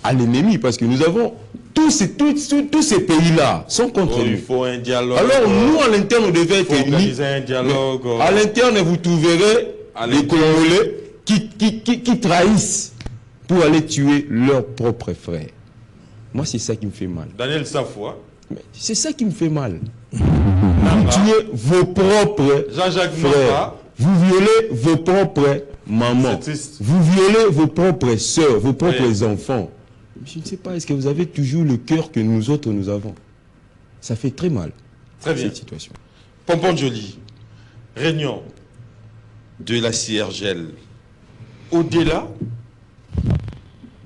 à l'ennemi, parce que nous avons tous ces pays-là sont contre nous. Il faut un dialogue. Alors nous, à l'interne, on devait être unis. Un dialogue. À l'interne, vous trouverez les Congolais qui trahissent pour aller tuer leurs propres frères. Moi, c'est ça qui me fait mal. Daniel Safoua. C'est ça qui me fait mal. Vous tuez vos propres frères. Vous violez vos propres mamans. Vous violez vos propres soeurs, vos propres enfants. Je ne sais pas, est-ce que vous avez toujours le cœur que nous autres nous avons? Ça fait très mal. Très bien. Cette situation. Pompon Joly, réunion de la CIRGL. Au-delà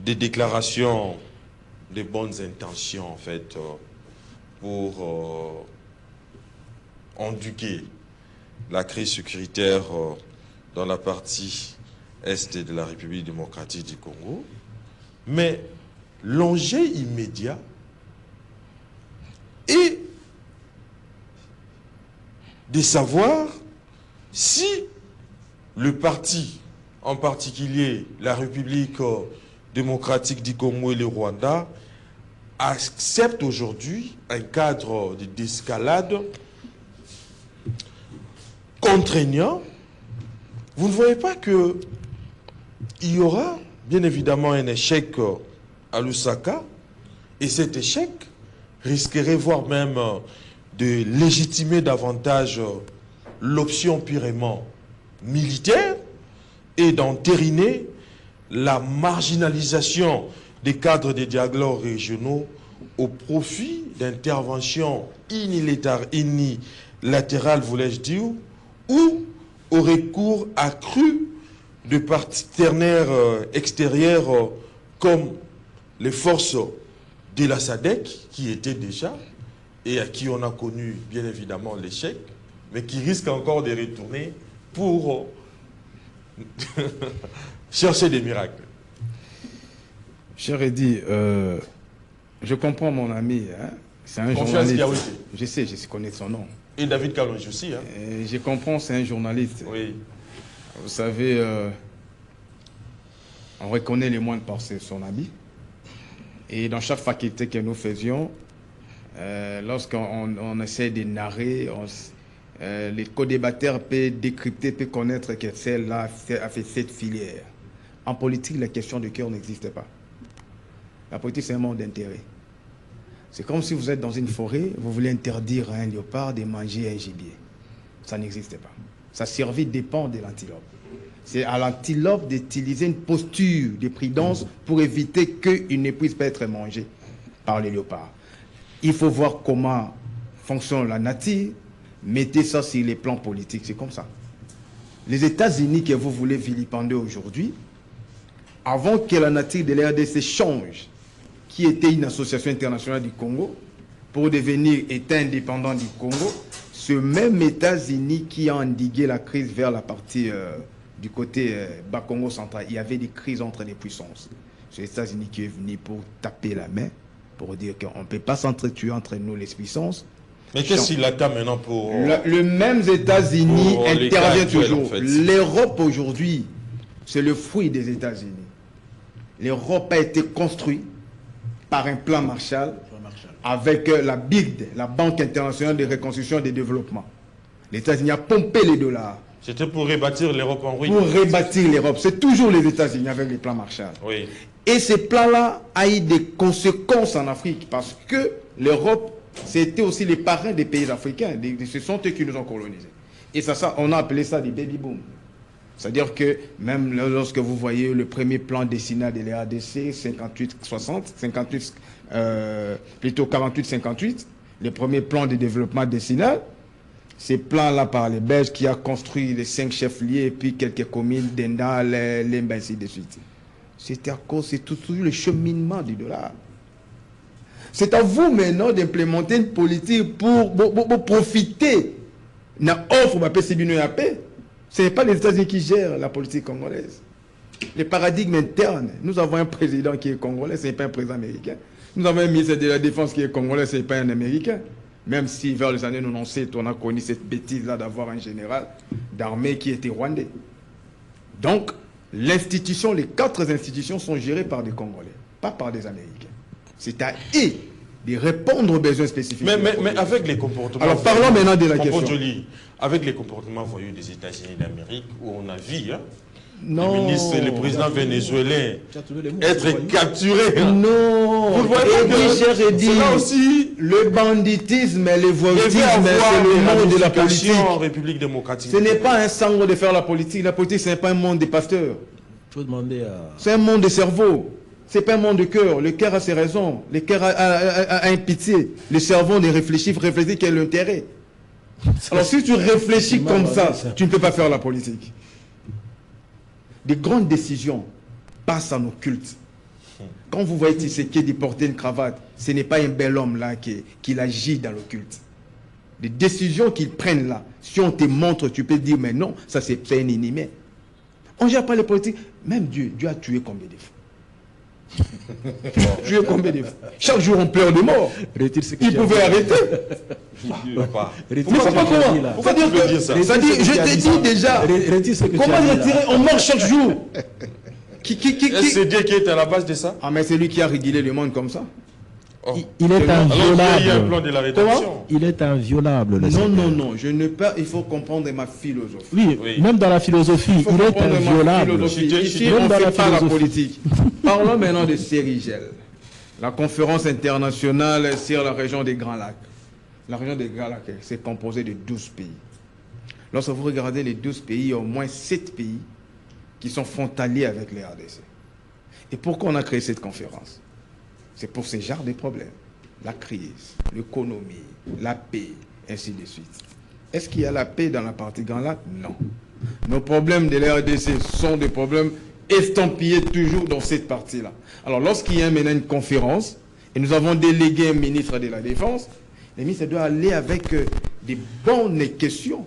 des déclarations de bonnes intentions, en fait, pour endiguer la crise sécuritaire dans la partie est de la République démocratique du Congo, mais l'enjeu immédiat est de savoir si le parti, en particulier la République démocratique du Congo et le Rwanda, accepte aujourd'hui un cadre d'escalade contraignant. Vous ne voyez pas qu'il y aura bien évidemment un échec à Lusaka, et cet échec risquerait voire même de légitimer davantage l'option purement militaire et d'entériner la marginalisation des cadres des dialogues régionaux au profit d'interventions unilatérales, voulais-je dire, ou au recours accru de partenaires extérieurs comme les forces de la SADC, qui étaient déjà, et à qui on a connu bien évidemment l'échec, mais qui risquent encore de retourner pour chercher des miracles. Cher Eddy, je comprends mon ami, hein? C'est un Confiance journaliste. Je sais, je connais son nom. Et David Kalonji aussi. Hein? Je comprends, c'est un journaliste. Oui. Vous savez, on reconnaît les moines par son habit. Et dans chaque faculté que nous faisions, lorsqu'on essaie de narrer, les co-débatteurs peuvent décrypter, peuvent connaître que celle-là a fait cette filière. En politique, la question de cœur n'existe pas. La politique, c'est un monde d'intérêt. C'est comme si vous êtes dans une forêt, vous voulez interdire à un léopard de manger un gibier. Ça n'existe pas. Sa survie dépend de l'antilope. C'est à l'antilope d'utiliser une posture de prudence pour éviter qu'il ne puisse pas être mangé par les léopards. Il faut voir comment fonctionne la nature. Mettez ça sur les plans politiques, c'est comme ça. Les États-Unis que vous voulez vilipender aujourd'hui, avant que la nature de l'RDC change, qui était une association internationale du Congo, pour devenir État indépendant du Congo, ce même États-Unis qui a endigué la crise vers la partie du côté Bas-Congo central, il y avait des crises entre les puissances. C'est les États-Unis qui est venu pour taper la main, pour dire qu'on ne peut pas s'entretuer entre nous les puissances. Mais qu'est-ce qu'il attend maintenant pour... Le même États-Unis intervient toujours. En fait. L'Europe aujourd'hui, c'est le fruit des États-Unis. L'Europe a été construite par un plan Marshall avec la BID, la Banque internationale de reconstruction et de développement. Les États-Unis ont pompé les dollars. C'était pour rebâtir l'Europe en ruine. Pour rebâtir l'Europe. C'est toujours les États-Unis avec les plans Marshall. Oui. Et ces plans-là ont eu des conséquences en Afrique parce que l'Europe, c'était aussi les parrains des pays africains. Ce sont eux qui nous ont colonisés. Et ça, on a appelé ça des baby-boom. C'est-à-dire que même lorsque vous voyez le premier plan décennal de l'RDC, 58-60, plutôt 48-58, le premier plan de développement décennal, ces plans-là par les Belges qui a construit les 5 chefs-lieux et puis quelques communes, Dendal, Lemba, ainsi de suite. C'était à cause, c'est toujours le cheminement du dollar. C'est à vous maintenant d'implémenter une politique pour profiter de l'offre de paix. Ce n'est pas les États-Unis qui gèrent la politique congolaise. Les paradigmes internes. Nous avons un président qui est congolais, ce n'est pas un président américain. Nous avons un ministre de la Défense qui est congolais, ce n'est pas un américain. Même si vers les années 97, on a connu cette bêtise-là d'avoir un général d'armée qui était rwandais. Donc, l'institution, les 4 institutions sont gérées par des Congolais, pas par des Américains. C'est à eux de répondre aux besoins spécifiques. Mais avec les comportements... Alors parlons maintenant de la question. Avec les comportements voyous des États-Unis d'Amérique, où on a vu non. le ministre et le président vénézuélien être capturés. Non. Vous voyez c'est là aussi le banditisme et le voyouisme, c'est le monde de la politique. En République démocratique. Ce n'est pas un sangre de faire la politique. La politique, ce n'est pas un monde des pasteurs. C'est un monde de cerveau. Ce n'est pas un monde de cœur. Le cœur a ses raisons. Le cœur a un pitié. Le cerveau ne réfléchit quel est l'intérêt. Alors si tu réfléchis comme ça, tu ne peux pas faire la politique. Des grandes décisions passent en occulte. Quand vous voyez Tshisekedi porter une cravate, ce n'est pas un bel homme là qui agit dans l'occulte. Les décisions qu'ils prennent là, si on te montre, tu peux dire mais non, ça c'est un ennemi. On ne gère pas les politiques. Même Dieu a tué combien de fois? Tué combien de fois? Chaque jour on pleure de mort. Il pouvait arrêter. Pourquoi tu veux dire ça? Je te dis déjà. Comment retirer? On meurt chaque jour. C'est Dieu qui est à la base de ça? Ah mais c'est lui qui a régulé le monde comme ça. Il est inviolable. Alors, il y a un plan de la rédaction. Il est inviolable. Non, je ne peux. Il faut comprendre ma philosophie. Oui, même dans la philosophie, il est inviolable. Ici, on ne fait pas la politique. Parlons maintenant de Cerigel, la conférence internationale sur la région des Grands Lacs. La région des Grands Lacs, c'est composé de 12 pays. Lorsque vous regardez les 12 pays, il y a au moins 7 pays qui sont frontaliers avec les RDC. Et pourquoi on a créé cette conférence? C'est pour ce genre de problèmes. La crise, l'économie, la paix, ainsi de suite. Est-ce qu'il y a la paix dans la partie Grand Lac? Non. Nos problèmes de l'RDC sont des problèmes estampillés toujours dans cette partie-là. Alors, lorsqu'il y a maintenant une conférence, et nous avons délégué un ministre de la Défense, le ministre doit aller avec des bonnes questions.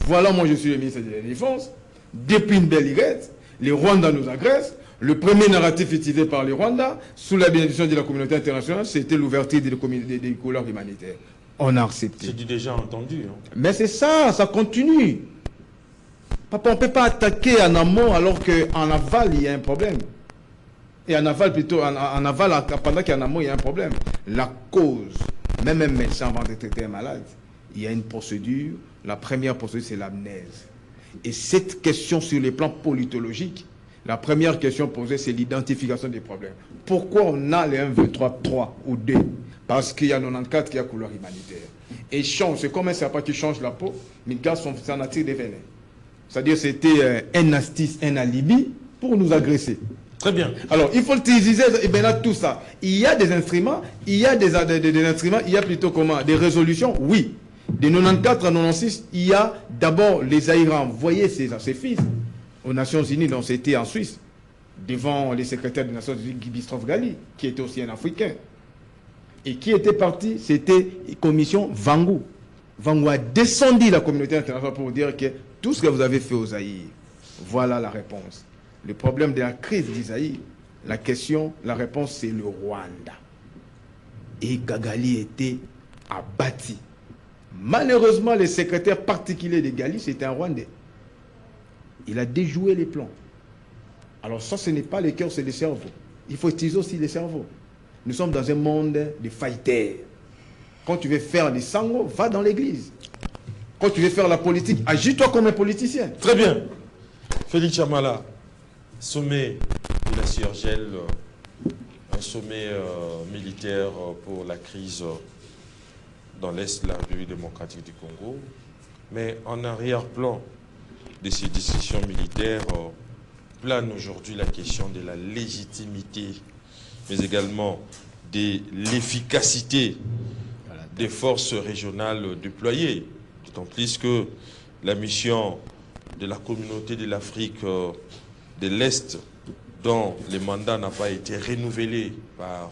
Voilà, moi je suis le ministre de la Défense. Depuis une belle irette, les Rwandais nous agressent. Le premier narratif utilisé par les Rwandais, sous la bénédiction de la communauté internationale, c'était l'ouverture des couloirs humanitaires. On a accepté. C'est déjà entendu. Mais c'est ça, ça continue. Papa, on ne peut pas attaquer en amont alors qu'en aval, il y a un problème. Et en aval, plutôt, en aval, pendant qu'en amont, il y a un problème. La cause, même un médecin avant de traiter un malade, il y a une procédure. La première procédure, c'est l'amnèse. Et cette question sur les plans politologiques, la première question posée, c'est l'identification des problèmes. Pourquoi on a les 1,23,3 ou 2? Parce qu'il y a 94 qui a couleur humanitaire. Et change, c'est comme un serpent qui change la peau, mais il garde son attire des venins. C'est-à-dire c'était un astuce, un alibi pour nous agresser. Très bien. Alors, il faut utiliser et bien là, tout ça. Il y a des instruments, il y a des instruments, il y a plutôt comment? Des résolutions, oui. De 94 à 96, il y a d'abord les Zaïriens envoyé ses fils aux Nations Unies, donc c'était en Suisse, devant les secrétaires des Nations Unies, Guy Bistroff-Gali, qui était aussi un Africain. Et qui était parti, c'était la commission Vangou. Vangou a descendu la communauté internationale pour dire que tout ce que vous avez fait aux Zaïre, voilà la réponse. Le problème de la crise d'Isaïe, la question, la réponse, c'est le Rwanda. Et Gagali était abattu. Malheureusement, le secrétaire particulier de Gali, c'était un Rwandais. Il a déjoué les plans. Alors ça, ce n'est pas le cœur, c'est le cerveau. Il faut utiliser aussi le cerveau. Nous sommes dans un monde de fighters. Quand tu veux faire des sangos, va dans l'église. Quand tu veux faire la politique, agis-toi comme un politicien. Très bien. Félix Chamala, sommet de la CIRGL, un sommet militaire pour la crise dans l'Est de la République démocratique du Congo. Mais en arrière-plan de ces discussions militaires plane aujourd'hui la question de la légitimité, mais également de l'efficacité des forces régionales déployées. D'autant plus que la mission de la communauté de l'Afrique de l'Est, dont le mandat n'a pas été renouvelé par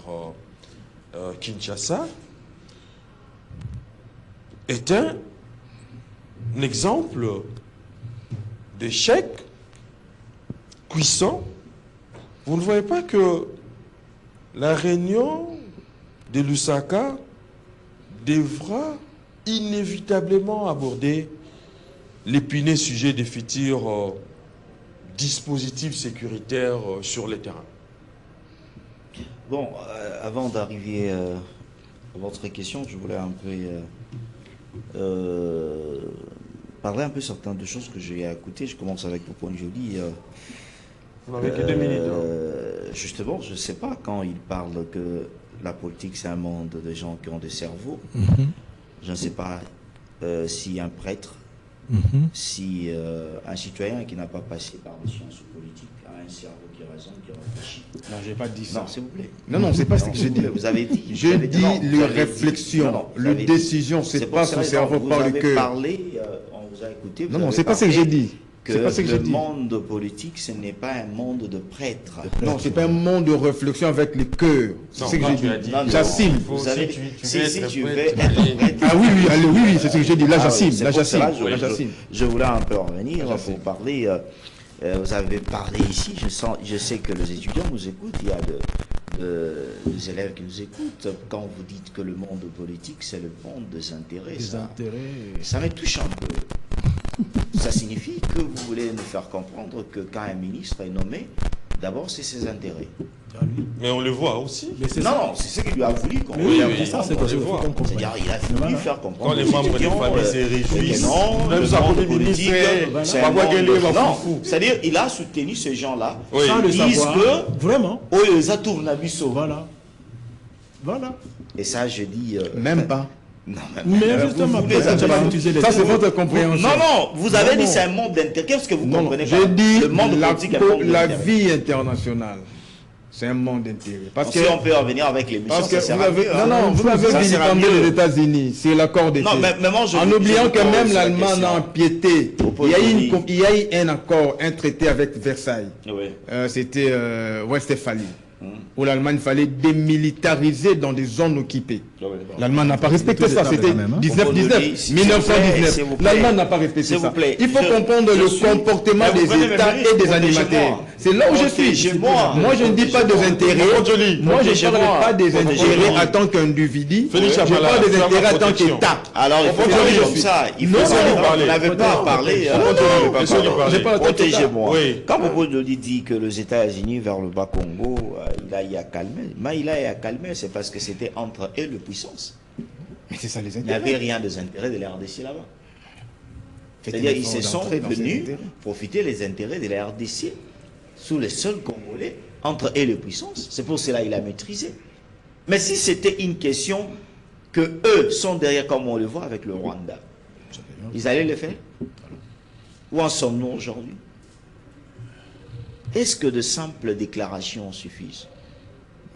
Kinshasa, est un exemple d'échec puissant. Vous ne voyez pas que la réunion de Lusaka devra inévitablement aborder l'épineux sujet des futurs dispositifs sécuritaires sur le terrain? Bon, avant d'arriver à votre question, je voulais un peu parler un peu certaines de choses que j'ai écoutées. Je commence avec le point de Joly. Vous n'avez que 2 minutes. Justement, je ne sais pas, quand il parle que la politique c'est un monde de gens qui ont des cerveaux, je ne sais pas si un prêtre, si un citoyen qui n'a pas passé par des sciences politiques a un cerveau qui raisonne, qui réfléchit. Non, je n'ai pas dit ça. Non, s'il vous plaît. Non, c'est pas ce que j'ai dit. Vous avez dit. Je dis le réflexion, le décision, c'est pas son cerveau par le cœur. Parlé, on vous a écouté. Non, c'est pas ce que j'ai dit. Que le monde politique, ce n'est pas un monde de prêtres. Non, c'est pas un monde de réflexion avec le cœur. C'est ce que j'ai dit. J'assume. Vous savez, si tu veux être prêtre. Ah oui, c'est ce que j'ai dit. Là, j'assume. Je voulais un peu en revenir pour parler. Vous avez parlé ici. Je sais que les étudiants nous écoutent. Il y a des élèves qui nous écoutent. Quand vous dites que le monde politique, c'est le monde des intérêts. Ça me touche un peu. Ça signifie que vous voulez nous faire comprendre que quand un ministre est nommé, d'abord c'est ses intérêts. Mais on le voit aussi. Non, c'est ce qu'il lui a voulu comprendre. Oui, ça, c'est C'est-à-dire il a voulu faire comprendre. Quand les membres des familles se réjouissent, non, même sa première ministre, non, c'est-à-dire il a soutenu ces gens-là. Sans le Ils disent savoir. que Vraiment. les atours n'abissent. Voilà. Et ça, je dis. Même pas. Non, Mais justement, Ça, c'est votre compréhension. Non, vous avez dit c'est un monde d'intérêt. Qu'est-ce que vous comprenez pas? J'ai dit le monde politique est un monde la d'intérêt. vie internationale, c'est un monde d'intérêt. Parce Si que on peut revenir avec l'émission, parce que ça vous sert à avez, mieux, non, hein. vous avez Ça visité sert à mieux. les États-Unis, c'est l'accord d'été. Non, mais moi, je en je oubliant vous que pose même la l'Allemagne question. a empiété. Au Il y a eu Pologne. un accord, un traité avec Versailles. Oui. C'était Westphalie, où l'Allemagne fallait démilitariser dans des zones occupées. L'Allemagne n'a pas respecté ça, c'était 1919, S'il vous plaît. 1919. L'Allemagne n'a pas respecté S'il ça. vous plaît. Il faut comprendre le comportement Mais vous des prenez États mes et des minutes, animateurs. C'est là où je suis. Protégez-moi. Moi, je ne dis pas des intérêts. Moi, je ne parle pas des intérêts en tant qu'individu. Félix Je Chamala, parle des tu as ma intérêts en tant protection. qu'État. Alors, il faut parler comme ça. Il faut vous n'avez pas à parler. Protégez-moi. Oui. Quand Bobo Doli dit que les États-Unis vers le Bas-Congo, il a eu à calmer. Mais il a eu à calmer, c'est parce que c'était entre eux les puissances. Mais c'est ça les Il n'y avait intérêts. rien des intérêts de la RDC là-bas. C'est-à-dire ils se sont venus profiter des intérêts de la RDC sous les seuls Congolais, entre eux et les puissances. C'est pour cela qu'il a maîtrisé. Mais si c'était une question que eux sont derrière, comme on le voit avec le Rwanda, ils allaient le faire. Où en sommes-nous aujourd'hui? Est-ce que de simples déclarations suffisent?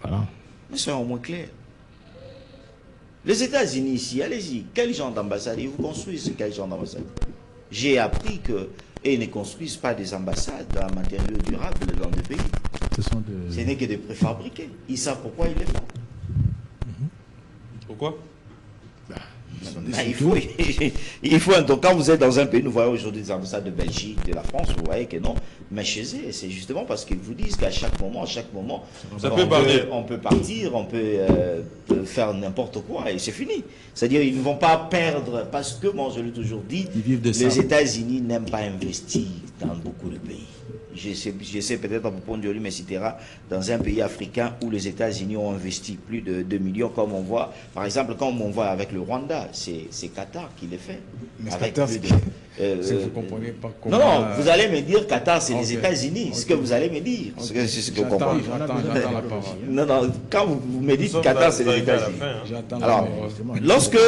Voilà. Mais soyons au moins clairs. Les États-Unis ici, allez-y, quel genre d'ambassade? Ils vous construisent quel genre d'ambassade? J'ai appris qu'ils ne construisent pas des ambassades en matériaux durables dans des pays. Ce n'est que des préfabriqués. Ils savent pourquoi ils les font. Pourquoi? Il faut, quand vous êtes dans un pays, nous voyons aujourd'hui des ambassades de Belgique, de la France, vous voyez que non. Mais chez eux, c'est justement parce qu'ils vous disent qu'à chaque moment, on peut partir, on peut faire n'importe quoi et c'est fini. C'est-à-dire ils ne vont pas perdre, parce que, moi je l'ai toujours dit, les États-Unis n'aiment pas investir dans beaucoup de pays. J'essaie peut-être à propos de lui, mais citera dans un pays africain où les États-Unis ont investi plus de 2 millions, comme on voit, par exemple, comme on voit avec le Rwanda, c'est Qatar qui le fait. Mais Avec Qatar, plus si vous ne comprenez pas comment... Non, vous allez me dire Qatar, c'est les Ok. États-Unis. Ce que vous allez me dire. C'est ce que vous comprenez. J'attends la parole. Non, quand vous me dites Qatar, c'est les États-Unis. J'attends la Alors, parole. lorsque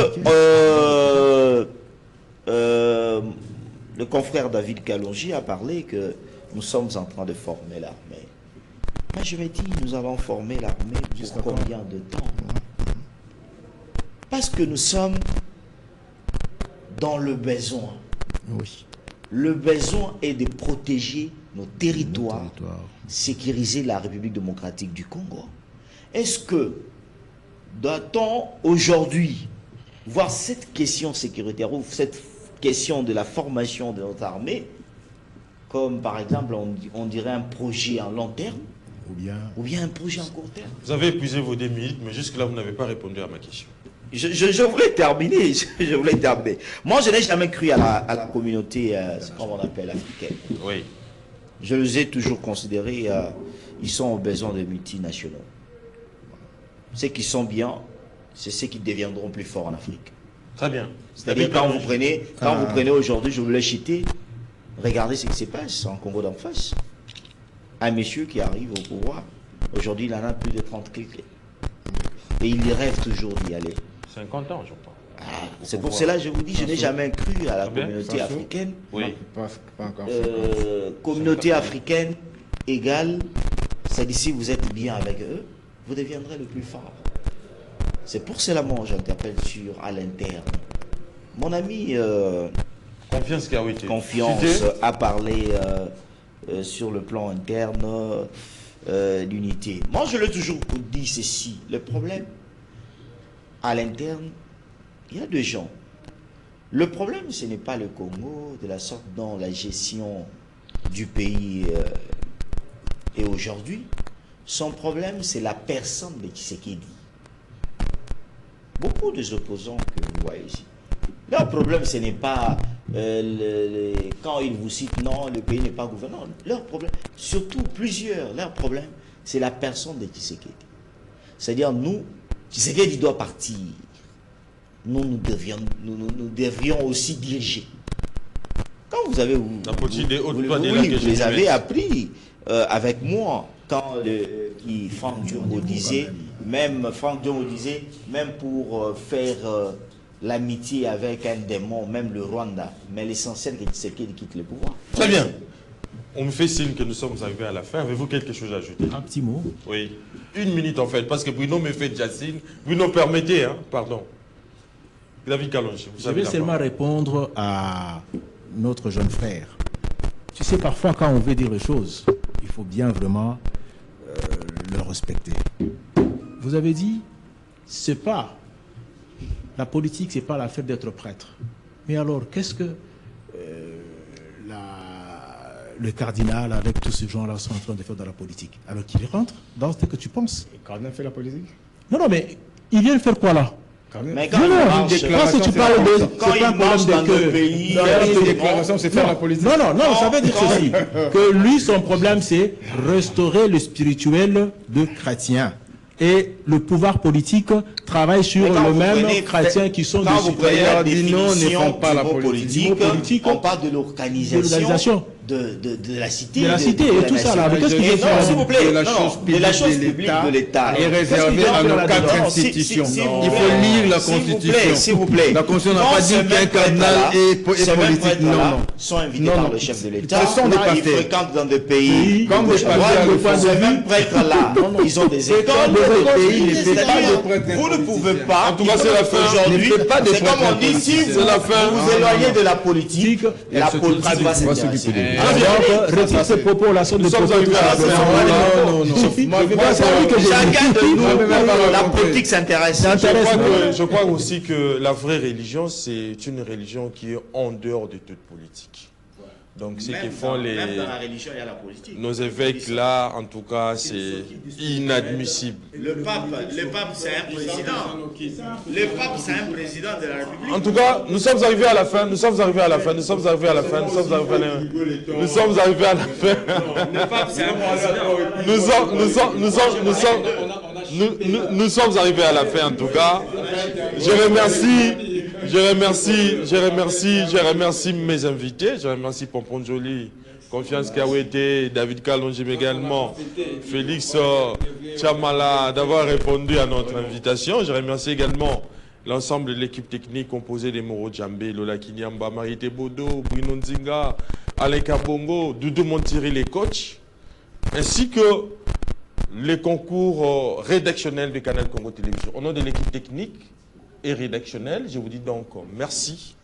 le confrère David Kalonji a parlé que nous sommes en train de former l'armée, moi je me dis, nous allons former l'armée pour combien de temps? Parce que nous sommes dans le besoin. Oui. Le besoin est de protéger nos territoires, sécuriser la République démocratique du Congo. Est-ce que doit-on aujourd'hui voir cette question sécuritaire ou cette question de la formation de notre armée comme par exemple on dirait un projet à long terme ou bien un projet en court terme? Vous avez épuisé vos 2 minutes, mais jusque-là, vous n'avez pas répondu à ma question. Je voulais terminer. Je voulais terminer. Moi, je n'ai jamais cru à la communauté, comme on appelle, africaine. Oui. Je les ai toujours considérés, ils sont au besoin des multinationaux. Ceux qui sont bien, c'est ceux qui deviendront plus forts en Afrique. Très bien. C'est-à-dire quand vous prenez aujourd'hui, je voulais citer, regardez ce qui se passe en Congo d'en face. Un monsieur qui arrive au pouvoir, aujourd'hui il en a plus de 30 clics. Et il rêve toujours d'y aller. 50 ans, je crois. C'est pour cela que je vous dis, je n'ai jamais cru à la communauté africaine. Oui. Pas encore. Communauté africaine égale, c'est-à-dire si vous êtes bien avec eux, vous deviendrez le plus fort. C'est pour cela moi j'interpelle sur à l'interne. Mon ami Confiance Kiawete. Confiance a parlé sur le plan interne l'unité. Moi je l'ai toujours dit ceci, le problème à l'interne, il y a deux gens. Le problème ce n'est pas le Congo, de la sorte dont la gestion du pays est aujourd'hui. Son problème c'est la personne de Tshisekedi. Beaucoup des opposants que vous voyez ici, leur problème ce n'est pas quand ils vous citent non, le pays n'est pas gouverné. Non, leur problème, surtout plusieurs, leur problème c'est la personne de Tshisekedi. C'est-à-dire nous, Tshisekedi doit partir. Nous devrions aussi diriger. Quand vous avez... Vous les avez appris avec moi. Quand Franck Diongo disait, même pour faire l'amitié avec un démon, même le Rwanda, mais l'essentiel c'est qu'il quitte le pouvoir. Très bien. On me fait signe que nous sommes arrivés à la fin. Avez-vous quelque chose à ajouter? Un petit mot. Oui. 1 minute en fait, parce que Bruno me fait déjà signe. Bruno, permettez, hein, pardon. David Kalonji, vous Je vais seulement répondre à notre jeune frère. Tu sais, parfois, quand on veut dire les choses, il faut bien vraiment le respecter. Vous avez dit, c'est pas la politique, ce n'est pas l'affaire d'être prêtre. Mais alors, qu'est-ce que le cardinal, avec tous ces gens-là, sont en train de faire dans la politique? Alors qu'il rentre dans ce que tu penses. Le cardinal fait la politique? Non, non, mais il vient faire quoi là? Mais quand Non, il non, marche, si tu parles de... quand il marche dans le pays, Une déclaration, c'est faire la politique. Non, non, non, ça veut dire ceci. Que lui, son problème, c'est restaurer le spirituel de chrétien. Et le pouvoir politique travaille sur le même chrétien qui sont des citoyens. Cardinaux ne font pas la politique. On parle de l'organisation de la cité. De la cité et tout ça là. Qu'est-ce qu'il veut faire? S'il vous plaît, de la chose publique de l'État est réservée à nos quatre institutions. Il faut lire la Constitution. S'il vous plaît. La Constitution n'a pas dit qu'un cardinal est politique. Non, non. Sont invités par le chef de l'État. Ils sont des Ils pasteurs. fréquentent dans des pays. Comme des pasteurs. Ces mêmes prêtres-là, ils ont des écoles. pays ne fait pas de prêtre. Vous ne pouvez pas. En tout cas, c'est la fin. Aujourd'hui, Ne fait pas de c'est comme on dit, si vous vous éloignez de la politique, la politique va s'intéresser. Retire ces propos-là, sont des Nous sommes propos arrivés à la fin. Non, non, non. Chacun de nous, la politique s'intéresse. Je crois aussi que la vraie religion, c'est une religion qui est en dehors de toute politique. Donc, ce que font Même dans la religion, il y a la politique. nos évêques là, en tout cas, c'est inadmissible. Le pape, c'est un président. Le pape, c'est un président de la République. En tout cas, nous sommes arrivés à la fin, nous sommes arrivés à la fin, nous sommes arrivés à la fin, nous sommes arrivés à la fin. Nous sommes arrivés à la fin. Le pape, c'est un président. Nous sommes arrivés à la fin en tout cas. Je remercie mes invités. Je remercie Pompon Joly, Confiance Kawete, David Kalonjim également, Félix Chamala d'avoir répondu à notre invitation. Je remercie également l'ensemble de l'équipe technique composée des Moro Djambé, Lola Kinyamba, Marité Bodo, Bruno Nzinga, Alain Kabongo, Doudou Montiri, les coachs, ainsi que les concours rédactionnels du Canal Congo Télévision. Au nom de l'équipe technique et rédactionnelle, je vous dis donc merci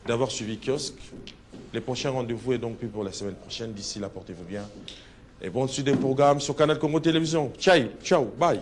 d'avoir suivi Kiosque. Les prochains rendez-vous est donc plus pour la semaine prochaine. D'ici là, portez-vous bien. Et bonne suite des programmes sur Canal Congo Télévision. Ciao, ciao, bye.